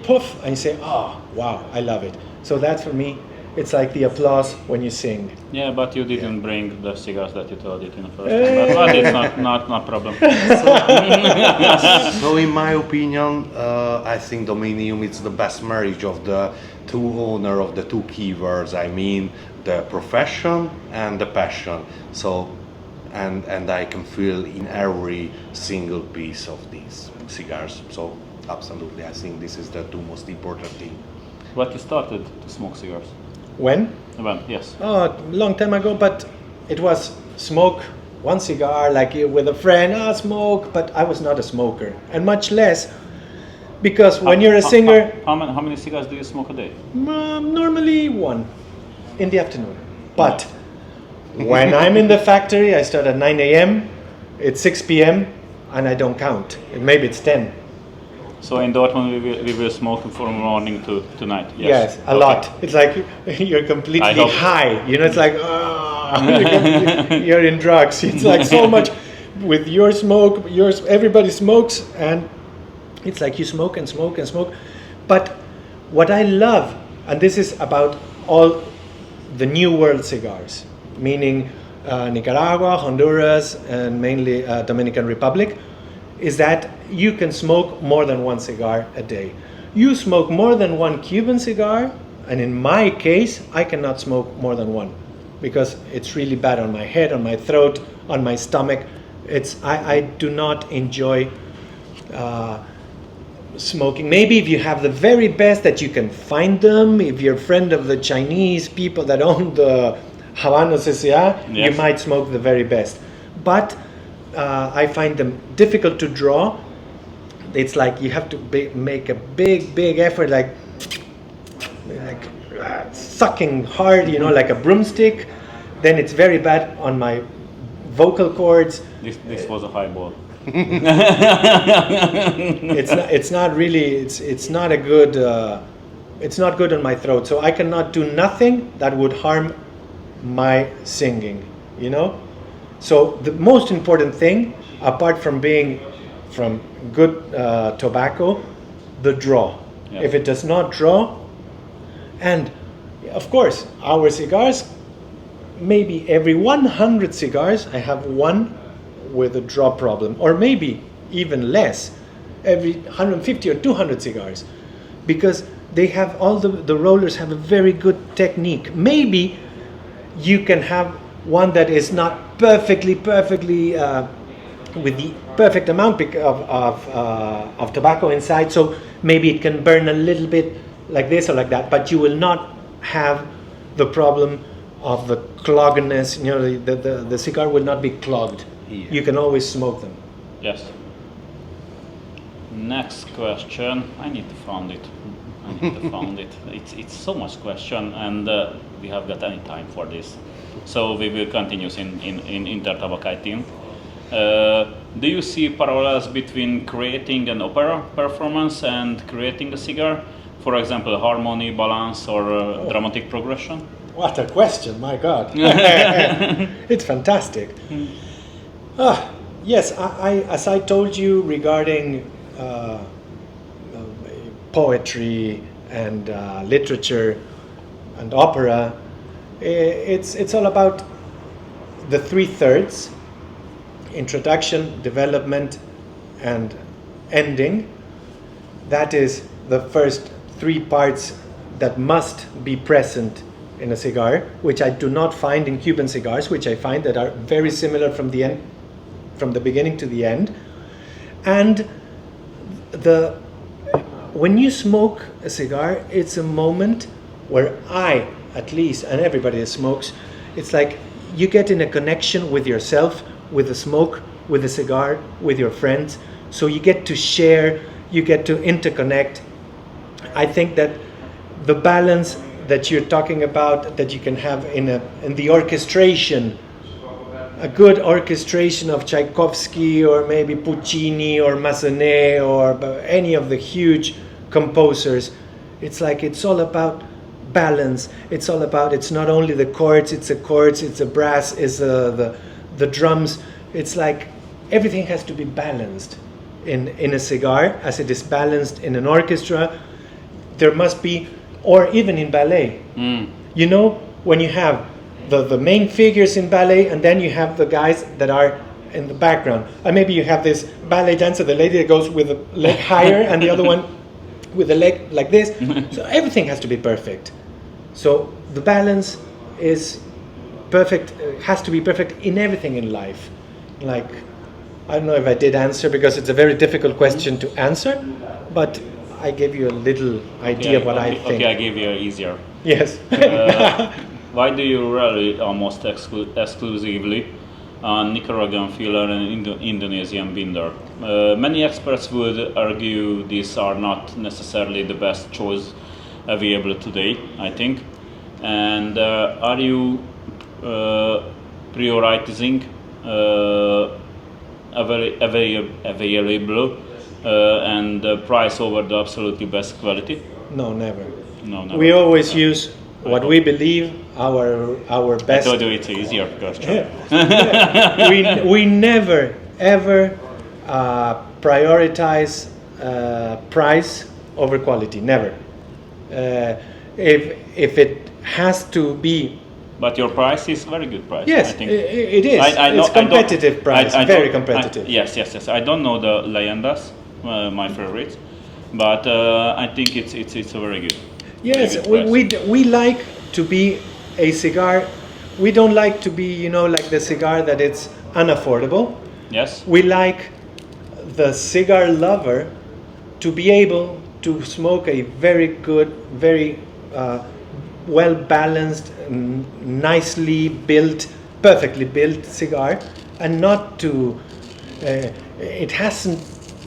puff and you say, "Oh, wow, I love it." So that's, for me, it's like the applause when you sing. Yeah, but you didn't bring the cigars that you told it in the first time. But it's not problem. So in my opinion, I think Dominium is the best marriage of the two owner of the two keywords. I mean, the profession and the passion. So, and I can feel in every single piece of these cigars. So absolutely, I think this is the two most important thing. But you started to smoke cigars. When? Well, yes. Oh, a long time ago, but it was smoke one cigar, like with a friend, smoke, but I was not a smoker, and much less, because when you're a singer, How many cigars do you smoke a day? normally one in the afternoon. But when I'm in the factory, I start at 9 a.m., it's 6 p.m., and I don't count. Maybe it's 10. So in Dortmund we will smoke from morning to night. Yes, a Okay. lot. It's like you're completely I hope- high. It's like you're in drugs. It's like so much with your smoke. Everybody smokes, and it's like you smoke and smoke and smoke. But what I love, and this is about all the New World cigars, meaning Nicaragua, Honduras, and mainly Dominican Republic, is that you can smoke more than one cigar a day. You smoke more than one Cuban cigar, and in my case, I cannot smoke more than one, because it's really bad on my head, on my throat, on my stomach. I do not enjoy smoking. Maybe if you have the very best that you can find them, if you're a friend of the Chinese people that own the Habano CCA, you Yes. might smoke the very best. But I find them difficult to draw. It's like you have to make a big effort, like sucking hard, like a broomstick. Then it's very bad on my vocal cords. This was a highball. It's not really. It's not a good. It's not good on my throat. So I cannot do nothing that would harm my singing. So the most important thing, apart from being from good tobacco, the draw. Yeah. If it does not draw, and of course our cigars, maybe every 100 cigars I have one with a draw problem, or maybe even less, every 150 or 200 cigars, because they have all the rollers have a very good technique. Maybe you can have one that is not perfectly with the perfect amount of tobacco inside, so maybe it can burn a little bit like this or like that, but you will not have the problem of the cloggedness. You know, the cigar will not be clogged. Yeah. You can always smoke them. Yes. Next question. I need to find it. It's so much question, and we have got any time for this. So we will continue in Intertabakaitin. Do you see parallels between creating an opera performance and creating a cigar? For example, harmony, balance, or dramatic progression? What a question, my God. It's fantastic. Yes, as I told you regarding poetry and literature and opera, it's all about the 3/3: introduction, development, and ending. That is the first 3 parts that must be present in a cigar, which I do not find in Cuban cigars, which I find that are very similar from the beginning to the end. And when you smoke a cigar, it's a moment where I, at least, and everybody that smokes, it's like you get in a connection with yourself, with the smoke, with the cigar, with your friends. So you get to share, you get to interconnect. I think that the balance that you're talking about, that you can have in the orchestration, a good orchestration of Tchaikovsky or maybe Puccini or Massenet or any of the huge composers, it's all about balance. It's all about, it's not only the chords, it's a brass, it's the drums. It's like everything has to be balanced in a cigar as it is balanced in an orchestra. There must be, or even in ballet. You know, when you have the main figures in ballet, and then you have the guys that are in the background. And maybe you have this ballet dancer, the lady that goes with the leg higher, and the other one with the leg like this. So everything has to be perfect. So the balance is perfect, has to be perfect in everything in life. Like, I don't know if I did answer, because it's a very difficult question to answer, but I gave you a little idea of what I think. Okay, I gave you easier. Yes. Why do you rely almost exclusively on Nicaraguan filler and Indonesian binder? Many experts would argue these are not necessarily the best choice available today, I think. And are you prioritizing available and price over the absolutely best quality? No, never. No, never. We always use what we believe our best. I thought it's easier question. we never ever prioritize price over quality. Never. If it has to be. But your price is very good price. Yes, I think. it is. It's competitive price. Very competitive. Yes. I don't know the leyendas, my favorites, but I think it's a very good. Yes, very good price. we like to be a cigar. We don't like to be, like the cigar that it's unaffordable. Yes. We like the cigar lover to be able to smoke a very good, very well balanced, nicely built, perfectly built cigar, and not to. It hasn't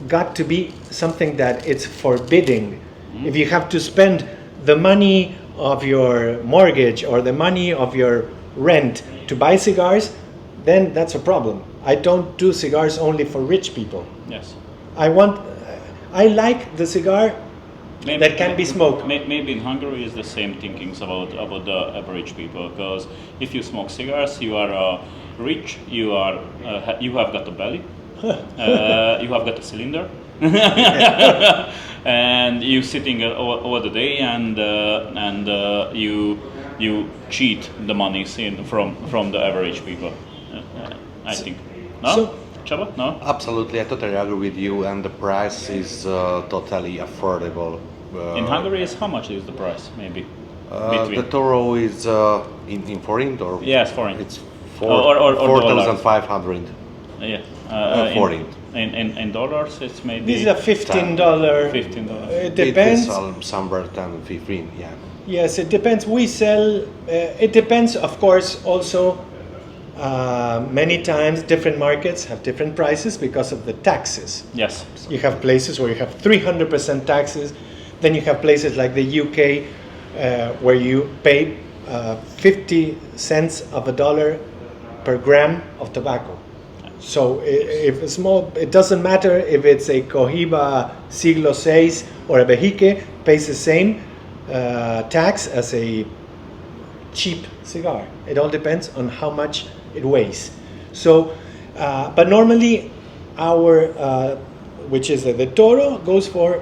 got to be something that it's forbidding. If you have to spend the money of your mortgage or the money of your rent to buy cigars, then that's a problem. I don't do cigars only for rich people. Yes. I like the cigar that can be smoked. Maybe in Hungary is the same thinkings about the average people, because if you smoke cigars, you are rich. You have got a belly. You have got a cylinder. And you sitting all the day, and you cheat the money from the average people. I think. No, So, Csaba? No. Absolutely, I totally agree with you, and the price is totally affordable. In Hungary, how much is the price? Maybe. The Toro is in forint or Yes, forint. It's Or 4,500. Yeah. Forint. In dollars, it's maybe. This is a $15. $15. It depends. It's somewhere 10, 15, yeah. Yes, it depends. We sell. It depends, of course. Also, many times different markets have different prices because of the taxes. Yes. You have places where you have 300% taxes. Then you have places like the UK where you pay 50 cents of a dollar per gram of tobacco. So if a small, it doesn't matter if it's a Cohiba Siglo VI or a Vejique, pays the same tax as a cheap cigar. It all depends on how much it weighs. So, but normally our, which is the Toro, goes for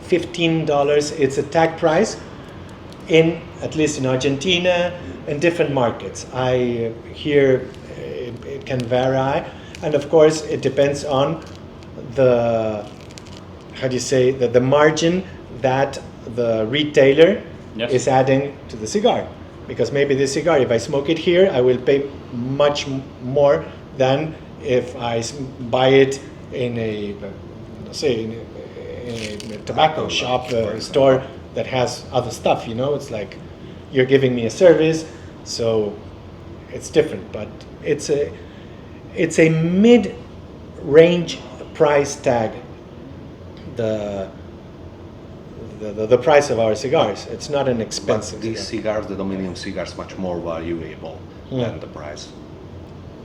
$15. It's a tag price in, at least in Argentina, in different markets. I hear it can vary, and of course it depends on the, how do you say, the margin that the retailer Yes. is adding to the cigar. Because maybe this cigar, if I smoke it here, I will pay much more than if I buy it in a, let's say, in a tobacco shop, store that has other stuff, you know. It's like you're giving me a service, so it's different. But it's a mid-range price tag, the price of our cigars. It's not an But expensive these cigar. cigars, the Dominium cigars, much more valuable than the price.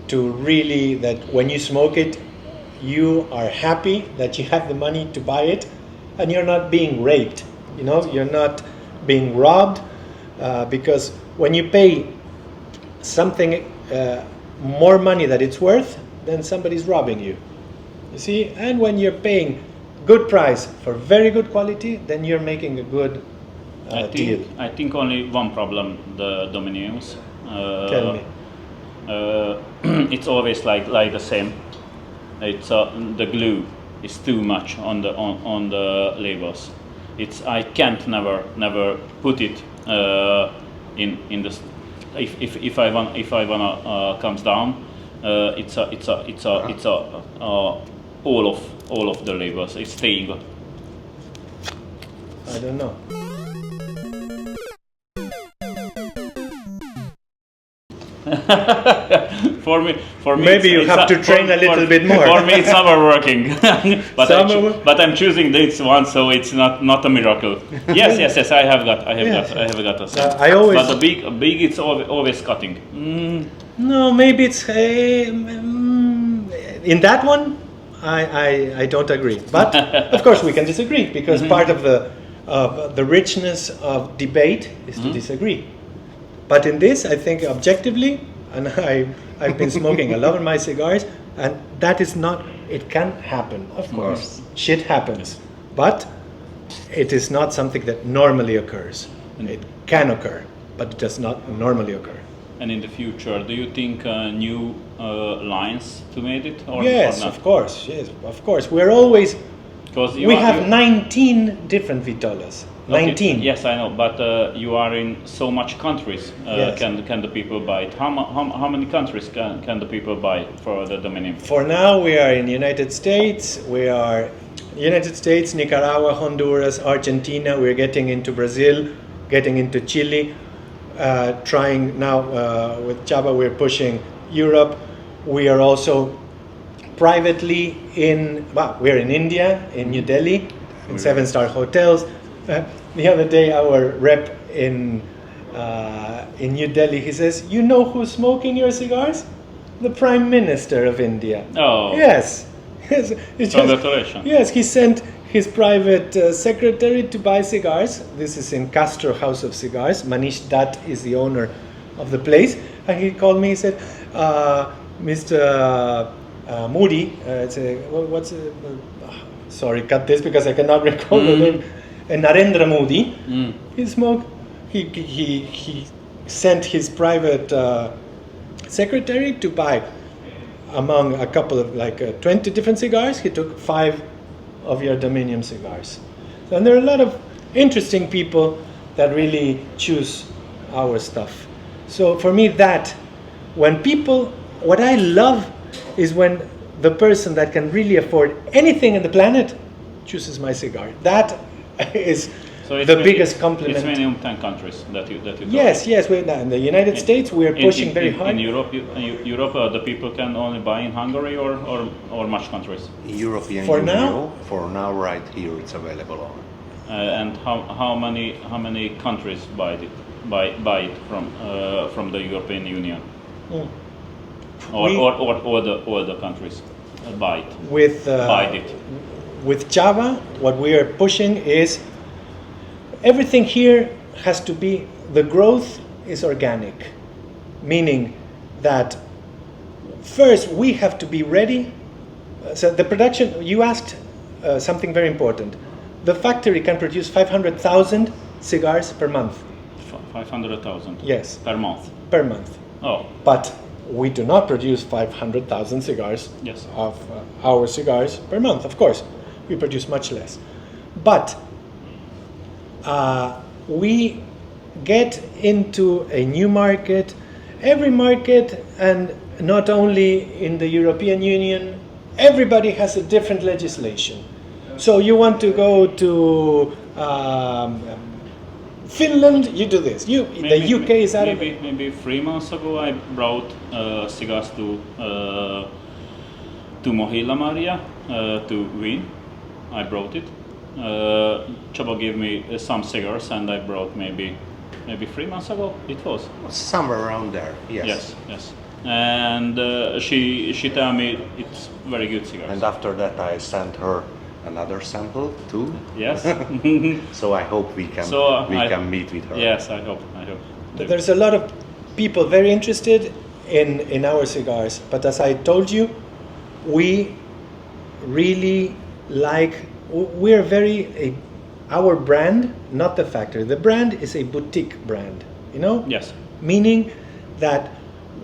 To really, that when you smoke it, you are happy that you have the money to buy it, and you're not being raped. You know, you're not being robbed, because when you pay something more money that it's worth, then somebody's robbing you. You see, and when you're paying good price for very good quality, then you're making a good deal. I think only one problem the Dominiums. Tell me. It's always like the same. It's the glue is too much on the labels. I can't never put it in the if I wanna comes down. It's all of the labels. It's staying. I don't know. For me, Maybe you have to train a little bit more. For me, it's never working. but Summer but I'm choosing this one, so it's not a miracle. Yes. I have got a set. I always. But the big, it's always cutting. No, maybe it's in that one. I don't agree, but of course we can disagree because part of the richness of debate is to disagree. But in this, I think objectively, and I've been smoking a lot of my cigars, and that is not. It can happen, of course. Shit happens, but it is not something that normally occurs. It can occur, but it does not normally occur. And in the future, do you think new lines to make it or Yes, or not? of course. Yes, of course. We're always. Because We have 19 different Vitolas. 19. Yes, I know, but you are in so much countries. Yes. Can the people buy it? How many countries can the people buy for the Dominium? For now, we are in the United States. We are United States, Nicaragua, Honduras, Argentina. We're getting into Brazil, getting into Chile. Trying now with Csaba, we're pushing Europe. We are also privately we're in India, in New Delhi, in 7-star hotels. The other day, our rep in New Delhi, he says, "You know who's smoking your cigars? The Prime Minister of India." Oh. Yes. It's just- Congratulations. Yes, he sent his private secretary to buy cigars. This is in Castro House of Cigars. Manish Dutt is the owner of the place. And he called me, he said, Mr. Moody, sorry, cut this because I cannot recall the name. Narendra Modi, he sent his private secretary to buy among a couple of 20 different cigars. He took 5 of your Dominium cigars. And there are a lot of interesting people that really choose our stuff. So for me, what I love is when the person that can really afford anything on the planet chooses my cigar. That is the biggest compliment. It's minimum 10 countries that you Yes, yes. In the United States, we are pushing very hard. In Europe, the people can only buy in Hungary or much countries. European For Union, now? for now, right here, it's available on. And how many countries buy it from the European Union? Or the countries buy it. Buy it. With Csaba, what we are pushing is everything here has to be, the growth is organic, meaning that first we have to be ready. So the production, you asked something very important. The factory can produce 500,000 cigars per month. 500,000? Yes. Per month? Per month. Oh. But we do not produce 500,000 cigars of our cigars per month, of course. We produce much less. But we get into a new market. Every market, and not only in the European Union, everybody has a different legislation. So you want to go to Finland, you do this. The UK is out of it. Maybe 3 months ago, I brought cigars to Mohila Maria, to Wien. I brought it. Csaba gave me some cigars, and I brought maybe 3 months ago. It was somewhere around there. Yes. Yes. And she told me it's very good cigars. And after that, I sent her another sample too. Yes. So I hope we can can meet with her. Yes, I hope. There's a lot of people very interested in our cigars, but as I told you, we really like. We're our brand, not the factory. The brand is a boutique brand, you know? Yes. Meaning that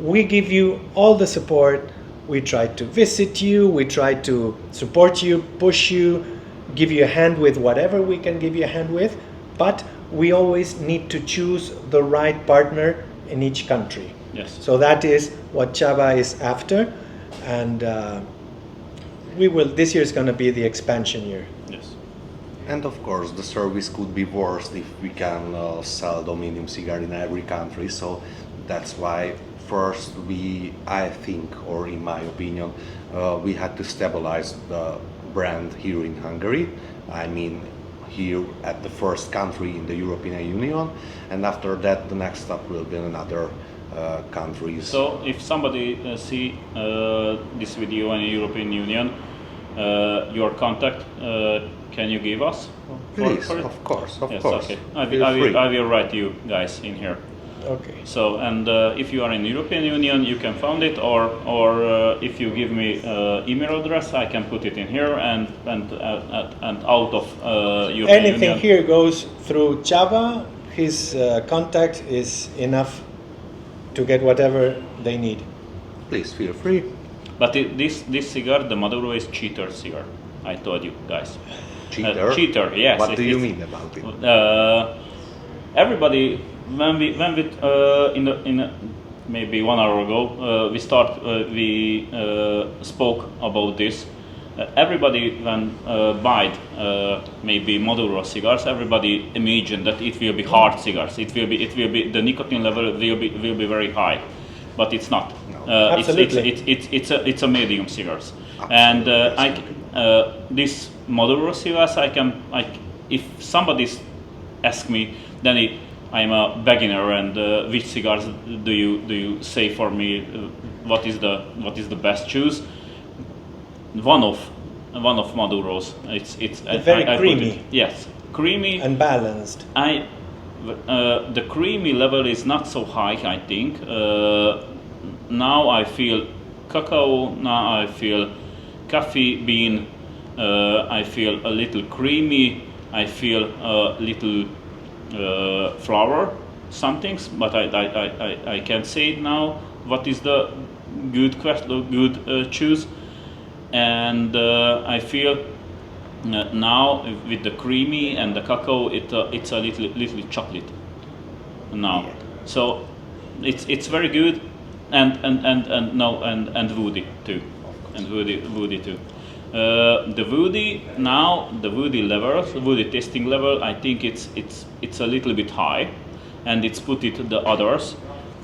we give you all the support. We try to visit you, we try to support you, push you, give you a hand with whatever we can give you a hand with, but we always need to choose the right partner in each country. Yes. So that is what Csaba is after, and this year is going to be the expansion year. Yes. And of course, the service could be worse if we can sell Dominium cigar in every country. So that's why first I think, or in my opinion, we had to stabilize the brand here in Hungary. I mean, here at the first country in the European Union, and after that, the next step will be in other countries. So, if somebody see this video in the European Union, your contact, can you give us? Please, of course. Yes, okay. I will write you guys in here. Okay. So, and if you are in the European Union, you can find it, or if you give me email address, I can put it in here, and out of European Anything Union. here goes through Csaba. His contact is enough to get whatever they need. Please feel free. But this cigar, the Maduro, is cheater cigar. I told you guys. Cheater. Cheater. Yes. What do you mean about it? Everybody. When we maybe 1 hour ago we spoke about this. Everybody when buy maybe Maduro cigars, everybody imagined that it will be hard cigars. It will be the nicotine level will be very high, but it's not. No. Absolutely. It's a medium cigars. Absolutely. And this Maduro cigars if somebody asks me, then I'm a beginner, and which cigars do you say for me? What is the best choose? One of Maduros. It's very creamy. Yes, creamy and balanced. The creamy level is not so high. I think now I feel cacao. Now I feel coffee bean. I feel a little creamy. I feel a little flour, some things, but I can't say it now. What is the good choose? And I feel now with the creamy and the cacao, it's a little chocolate now. Yeah. So it's very good, and woody too. and woody too. The woody now, the woody level, woody tasting level, I think it's a little bit high, and it's put it the others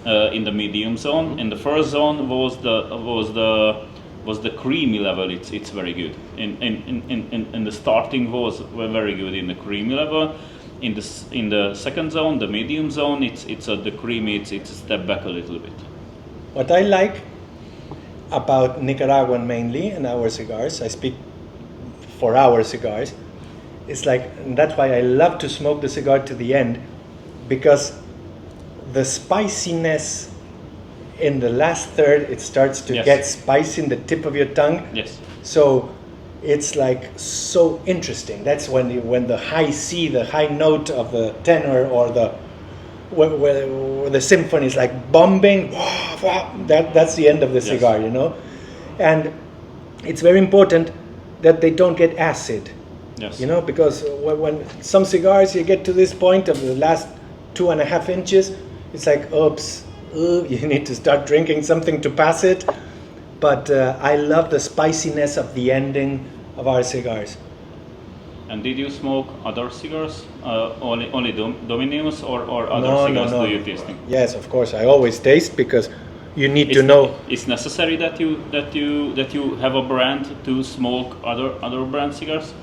in the medium zone. In the first zone was the creamy level. It's very good. In the starting was very good in the creamy level. In the second zone, the medium zone, it's the creamy. It's a step back a little bit. What I like about Nicaraguan mainly and our cigars, I speak for our cigars, it's like, and that's why I love to smoke the cigar to the end, because the spiciness in the last third, it starts to Yes. get spicy in the tip of your tongue. Yes. So it's like so interesting. That's when the high C, the high note of the tenor, or the where the symphony is like bombing, that's the end of the Yes. cigar, you know. And it's very important that they don't get acid, Yes. you know, because when some cigars you get to this point of the last 2.5 inches, it's like, oops, you need to start drinking something to pass it. But I love the spiciness of the ending of our cigars. And did you smoke other cigars? Only Dominiums or other cigars do you tasting? Yes, of course. I always taste, because you need to It's- know. It's necessary that you have a brand to smoke other brand cigars.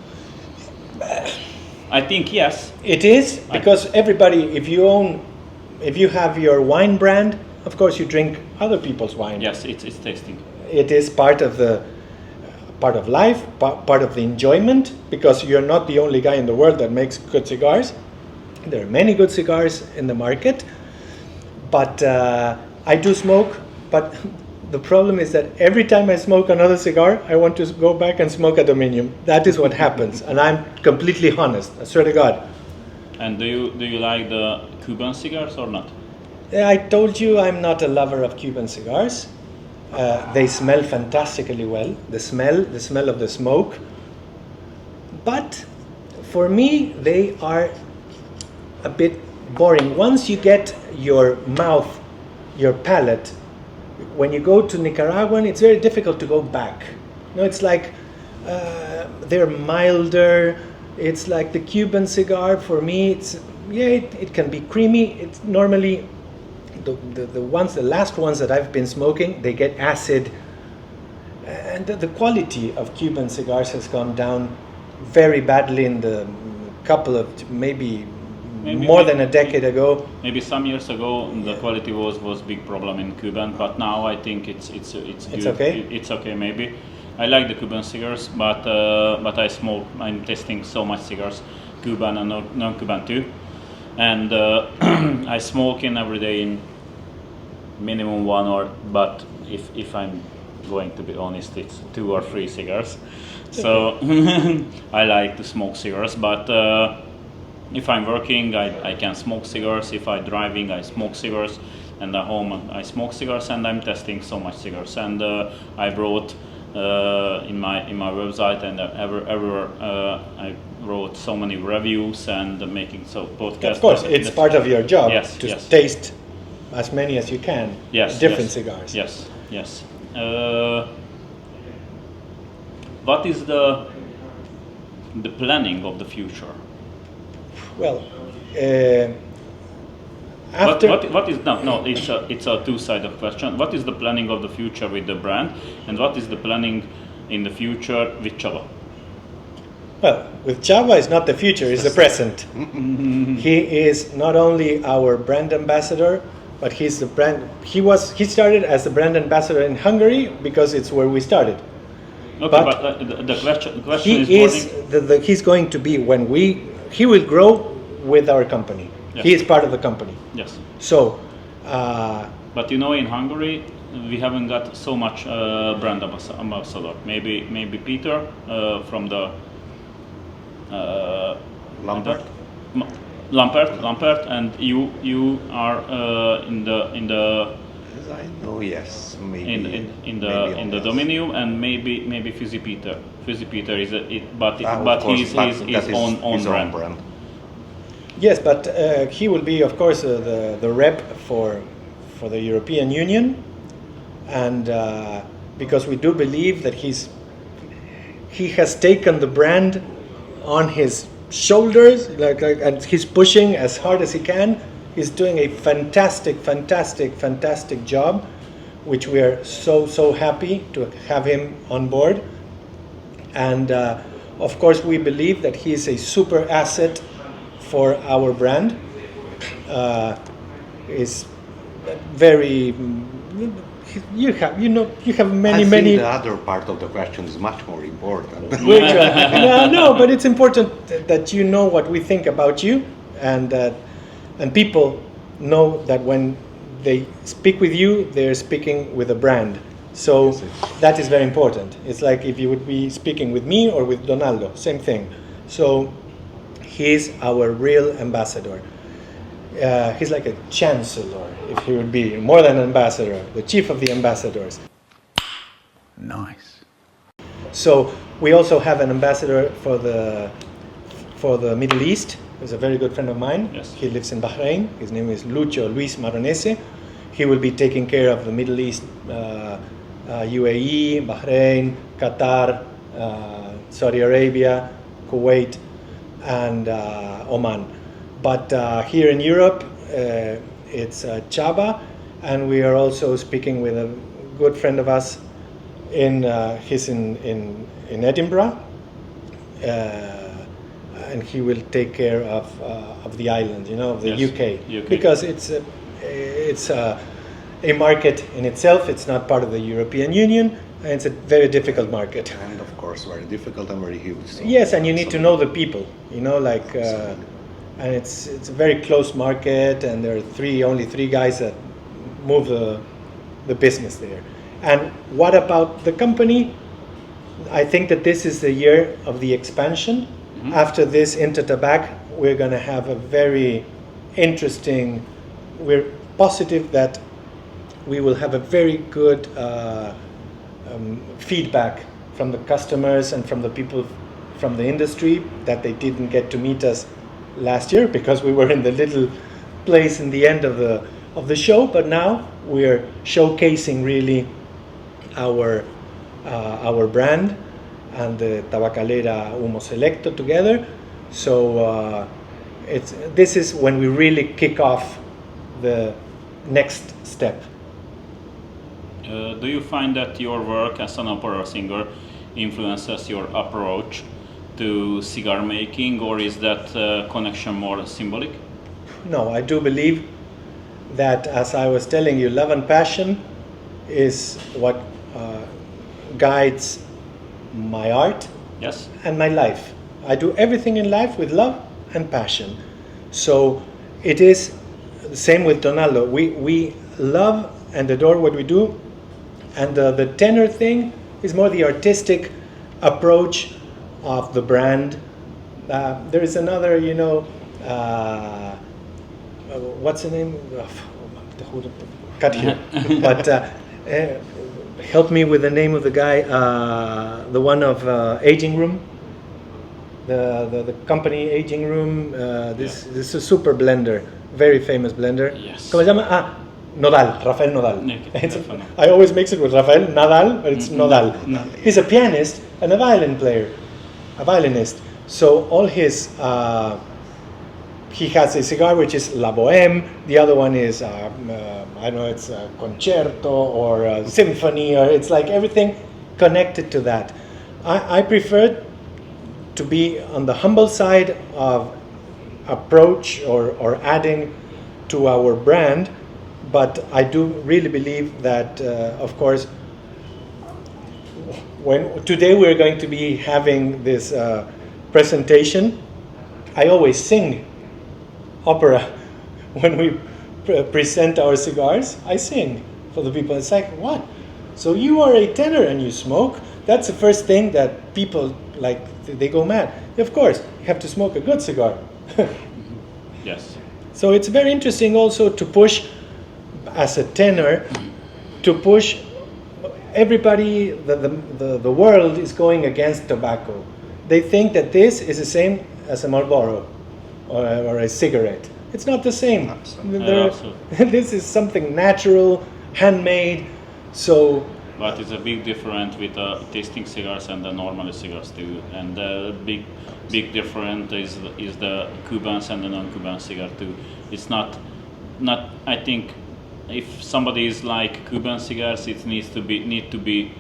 I think yes. It is, because everybody, if you have your wine brand, of course you drink other people's wine. Yes, it's tasting. It is part of life, part of the enjoyment, because you're not the only guy in the world that makes good cigars. There are many good cigars in the market, but I do smoke. But the problem is that every time I smoke another cigar, I want to go back and smoke a Dominium. That is what happens, and I'm completely honest. I swear to God. And do you like the Cuban cigars or not? I told you I'm not a lover of Cuban cigars. They smell fantastically well. The smell of the smoke. But for me, they are a bit boring. Once you get your mouth, your palate, when you go to Nicaraguan, it's very difficult to go back. No, it's like they're milder. It's like the Cuban cigar. For me, it can be creamy. It's normally the last ones that I've been smoking, they get acid, and the quality of Cuban cigars has gone down very badly in the couple of maybe more than a decade ago. Maybe some years ago the quality was big problem in Cuban, but now I think it's good. Okay? It's okay maybe. I like the Cuban cigars, but I'm tasting so much cigars, Cuban and non-Cuban too, and I smoke in every day in minimum 1 or, but if I'm going to be honest, it's 2 or 3 cigars. So I like to smoke cigars, but if I'm working, I can smoke cigars. If I'm driving, I smoke cigars, and at home I smoke cigars, and I'm testing so much cigars. And I wrote in my website, and everywhere I wrote so many reviews and making so podcasts. Of course, it's part of your job to Yes. taste as many as you can. Different cigars. Yes. What is the planning of the future? Well, after What is no? It's a two-sided question. What is the planning of the future with the brand, and what is the planning in the future with Csaba? Well, with Csaba, it's not the future; it's the present. He is not only our brand ambassador, but he's the brand. He started as the brand ambassador in Hungary because it's where we started. Okay, But but the question He is is he's going to be he will grow with our company. Yes. He is part of the company. yes. So, But you know, in Hungary, we haven't got so much brand ambassador. Maybe Peter from the Lambert? Lampert, and you are in the As I know, yes, maybe in maybe the yes. Dominium, and maybe Fizzy Peter. Fizzy Peter is but Of course, he's but his that is own his brand. yes, but he will be, of course, the rep for the European Union, and because we do believe that he has taken the brand on his shoulders, and he's pushing as hard as he can. He's doing a fantastic job, which we are so happy to have him on board. And of course, we believe that he is a super asset for our brand. Is very you have I many think the other part of the question is much more important. Which one? No, but it's important that you know what we think about you, and people know that when they speak with you, they're speaking with a brand. So that is very important. It's like if you would be speaking with me or with Donaldo, same thing. So he's our real ambassador. He's like a chancellor, if he would be more than an ambassador, the chief of the ambassadors. Nice. So we also have an ambassador for the Middle East. He's a very good friend of mine. Yes. He lives in Bahrain. His name is Luis Maronese. He will be taking care of the Middle East, UAE, Bahrain, Qatar, Saudi Arabia, Kuwait, and Oman. But here in Europe, it's Csaba, and we are also speaking with a good friend of us. He's in Edinburgh, and he will take care of the island, of the Yes, UK, because it's a market in itself. It's not part of the European Union, and it's a very difficult market. And of course, very difficult and very huge. So Yes, and you need to know the people, and it's a very close market, and there are only three guys that move the business there. And what about the company? I think that this is the year of the expansion. Mm-hmm. After this Intertabac, we're going to have a very interesting. We're positive that we will have a very good feedback from the customers and from the people from the industry that they didn't get to meet us last year because we were in the little place in the end of the show. But now we're showcasing really our brand and the Tabacalera Humo Selecto together. So this is when we really kick off the next step. Do you find that your work as an opera singer influences your approach to cigar making, or is that connection more symbolic? No, I do believe that, as I was telling you, love and passion is what guides my art. Yes. And my life. I do everything in life with love and passion. So it is the same with Donaldo. We love and adore what we do, and the tenor thing is more the artistic approach of the brand. There is another, what's the name? Cut here. But help me with the name of the guy, the one of Aging Room, the company Aging Room. This is a super blender, very famous blender. Yes. ¿Cómo se llama? Nodal, Rafael Nodal. Rafael. I always mix it with Rafael Nadal, but it's Nodal. He's a pianist and a violin player, a violinist. So all his, he has a cigar which is La Bohème. The other one is, I don't know, it's a concerto or a symphony, or it's like everything connected to that. I prefer to be on the humble side of approach or adding to our brand, but I do really believe that, of course, today we're going to be having this presentation. I always sing opera when we present our cigars. I sing for the people. It's like, what? So you are a tenor and you smoke? That's the first thing that people, they go mad. Of course, you have to smoke a good cigar. Yes. So it's very interesting also to push, as a tenor, to push everybody. The world is going against tobacco. They think that this is the same as a Marlboro or a cigarette. It's not the same. Absolutely. This is something natural, handmade. So But it's a big difference with tasting cigars and the normal cigars too. And the big difference is the Cubans and the non-Cuban cigar too. It's not. I think if somebody is like Cuban cigars, it need to be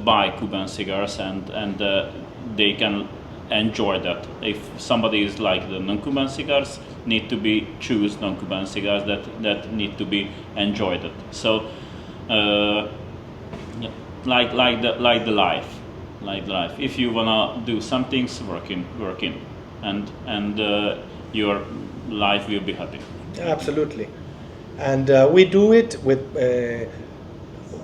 buy Cuban cigars and they can enjoy that. If somebody is like the non-Cuban cigars, need to be choose non-Cuban cigars that need to be enjoyed. So. Like the life. If you wanna do some things, work in, and your life will be happy. Absolutely, and we do it with.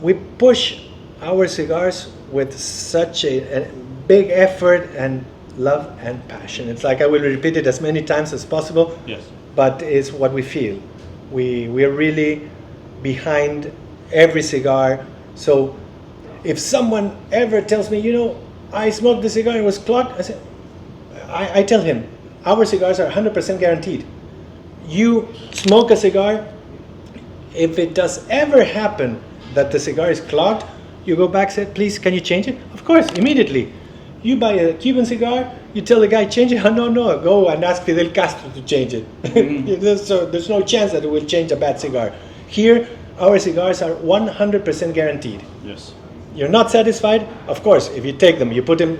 We push our cigars with such a big effort and love and passion. It's like I will repeat it as many times as possible. Yes. But it's what we feel. We're really behind every cigar. So if someone ever tells me, I smoked the cigar, it was clogged, I tell him, our cigars are 100% guaranteed. You smoke a cigar, if it does ever happen that the cigar is clogged, you go back, say, please, can you change it? Of course, immediately. You buy a Cuban cigar, you tell the guy, change it? Oh, no, go and ask Fidel Castro to change it. So there's no chance that it will change a bad cigar. Here, our cigars are 100% guaranteed. Yes. You're not satisfied? Of course, if you take them, you put them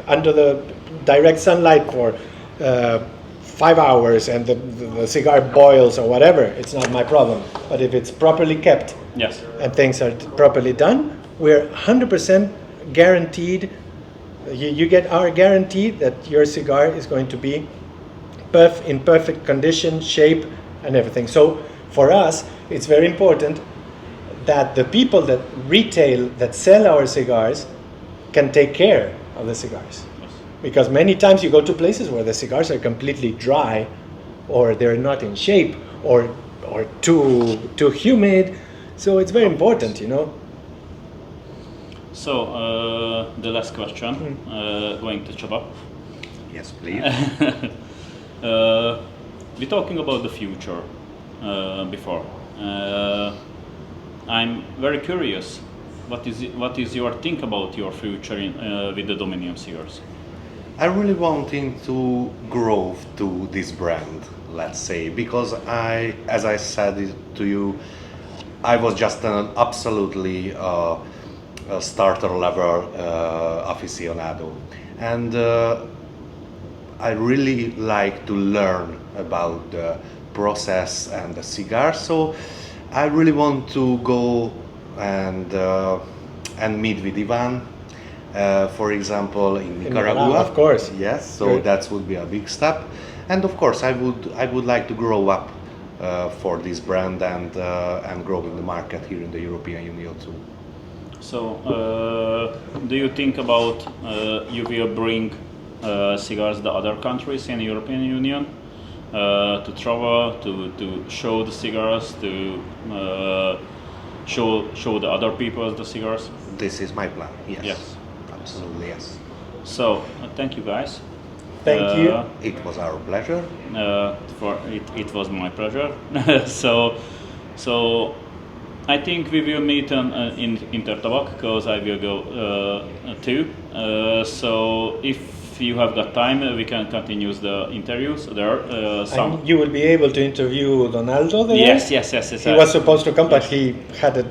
under the direct sunlight for 5 hours and the cigar boils or whatever, it's not my problem. But if it's properly kept, yes, and things are properly done, we're 100% guaranteed. You get our guarantee that your cigar is going to be in perfect condition, shape, and everything. So for us, it's very important that the people that retail, that sell our cigars, can take care of the cigars. yes. Because many times you go to places where the cigars are completely dry, or they're not in shape, or too humid. So it's very important, So the last question, going to Csaba. Yes, please. We're talking about the future before. I'm very curious. What is your think about your future with the Dominium cigars? I really wanting to grow to this brand, let's say, because as I said it to you, I was just an absolutely a starter level aficionado, and I really like to learn about the process and the cigar. So I really want to go and meet with Ivan, for example, in Nicaragua. Of course. Yes. So Great. that would be a big step, and of course I would like to grow up for this brand and grow in the market here in the European Union too. So do you think about you will bring cigars to other countries in the European Union to travel, to show the cigars, to show the other people the cigars? This is my plan. Yes. Yes. Absolutely yes. So thank you guys. Thank you. It was our pleasure. It was my pleasure. so I think we will meet in Intertabak because I will go too. So if you have got time, we can continue the interviews there. And you will be able to interview Donaldo there? Yes. He was supposed to come, but he had a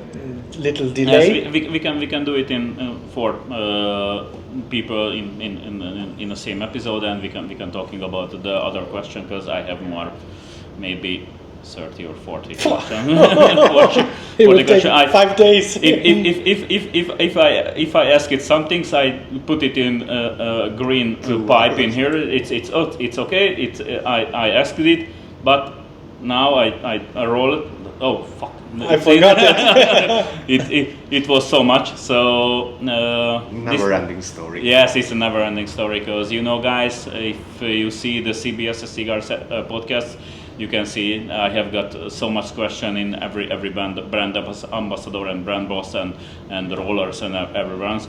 little delay. Yes, we can do it in for people in the same episode, and we can talking about the other question because I have more, maybe 30 or 40 questions. It will take 5 days. If I ask it some things, I put it in green pipe in here. It's okay. I asked it, but now I roll it. Oh fuck! I forgot it. It was so much. So Never-ending story. Yes, it's a never-ending story because guys, if you see the CBSE Cigars podcast, you can see I have got so much question in every brand ambassador and brand boss and the rollers and everyone.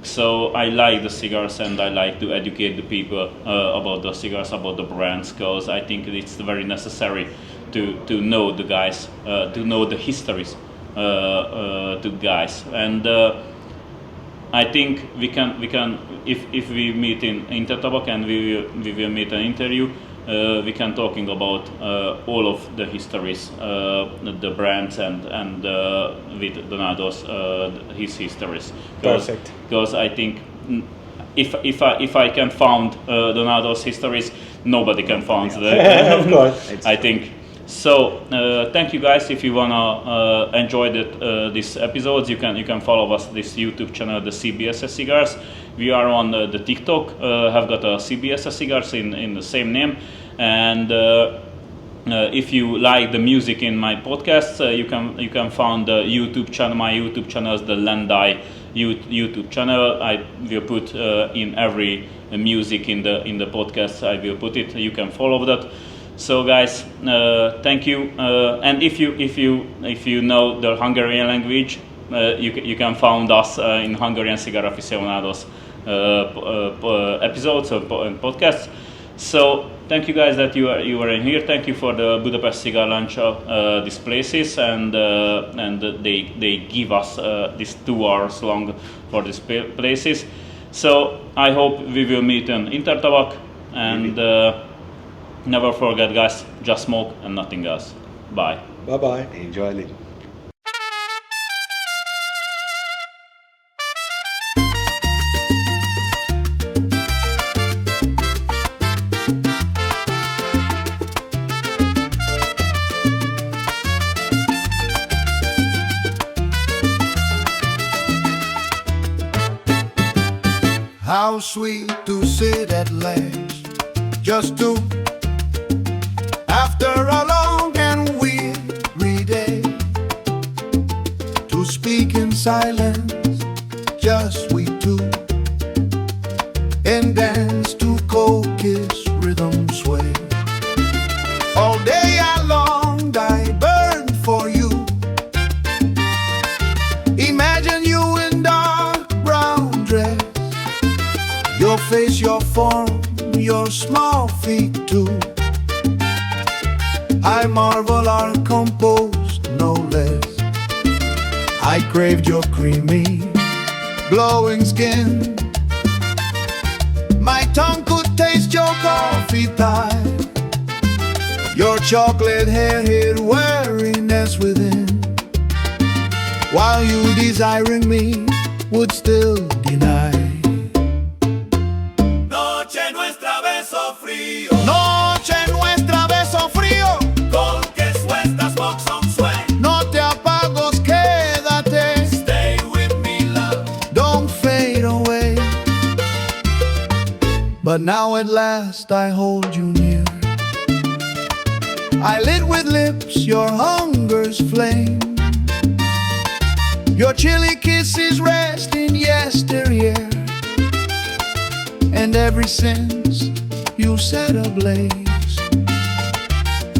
So I like the cigars and I like to educate the people about the cigars, about the brands, because I think it's very necessary to know the guys, to know the histories to guys. And I think we can if we meet in Intertabak and we will meet an interview, we can talking about all of the histories, the brands and with Donado's his histories. Perfect. Because I think if I can found Donado's histories, nobody can found the. Of course. I think. So thank you guys. If you wanna enjoy this episodes, you can follow us this YouTube channel, the CBSE Cigars. We are on the TikTok. Have got a CBSE Cigars in the same name. And if you like the music in my podcasts, you can find the YouTube channel. My YouTube channel is the Landai YouTube channel. I will put in every music in the podcast. I will put it. You can follow that. So guys, thank you. And if you know the Hungarian language, you can find us in Hungarian Cigar Aficionados episodes and podcasts. So thank you guys that you are in here. Thank you for the Budapest Cigar Lounge these places, and they give us this 2 hours long for these places. So I hope we will meet in Intertabak, and never forget, guys, just smoke and nothing else. Bye. Bye bye. Enjoy it. How sweet to sit at last, just two, after a long and weary day, to speak in silence, just we two, and dance to cold kiss rhythm sway. All day I longed, I burned for you. Imagine you in dark brown dress, your face, your form, your small feet too. I marvel are composed no less. I craved your creamy, glowing skin. My tongue could taste your coffee thigh, your chocolate hair hid weariness within, while you desiring me would still deny. Noche nuestra beso frío, Con que sueltas box on sway. no te apagos, quédate. Stay with me, love. Don't fade away. But now at last I hold you near. I lit with lips your hunger's flame. Your chilly kisses rest in yesteryear, and ever since you set ablaze,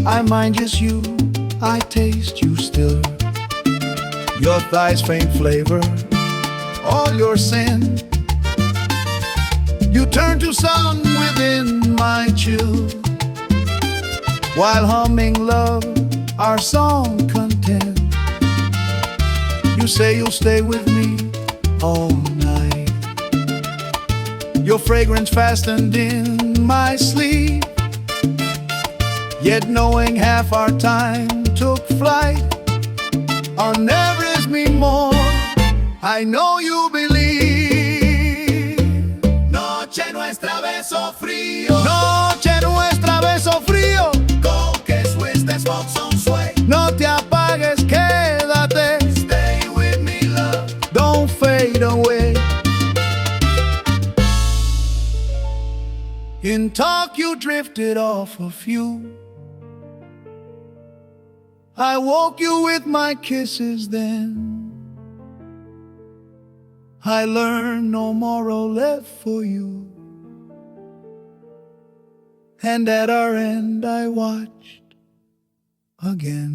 I mind just you, I taste you still. Your thigh's faint flavor, all your sin. You turn to sun within my chill, while humming love, our song content. You say you'll stay with me all night. Your fragrance fastened in my sleep, yet knowing half our time took flight. Unnerves me more, I know you believe. Noche nuestra beso frío. Noche nuestra beso frío, Con que sueltas box on sway. no te apagues, quédate. Stay with me, love. Don't fade away. In talk you drifted off a few. I woke you with my kisses then. I learned no moral left for you. And at our end I watched again.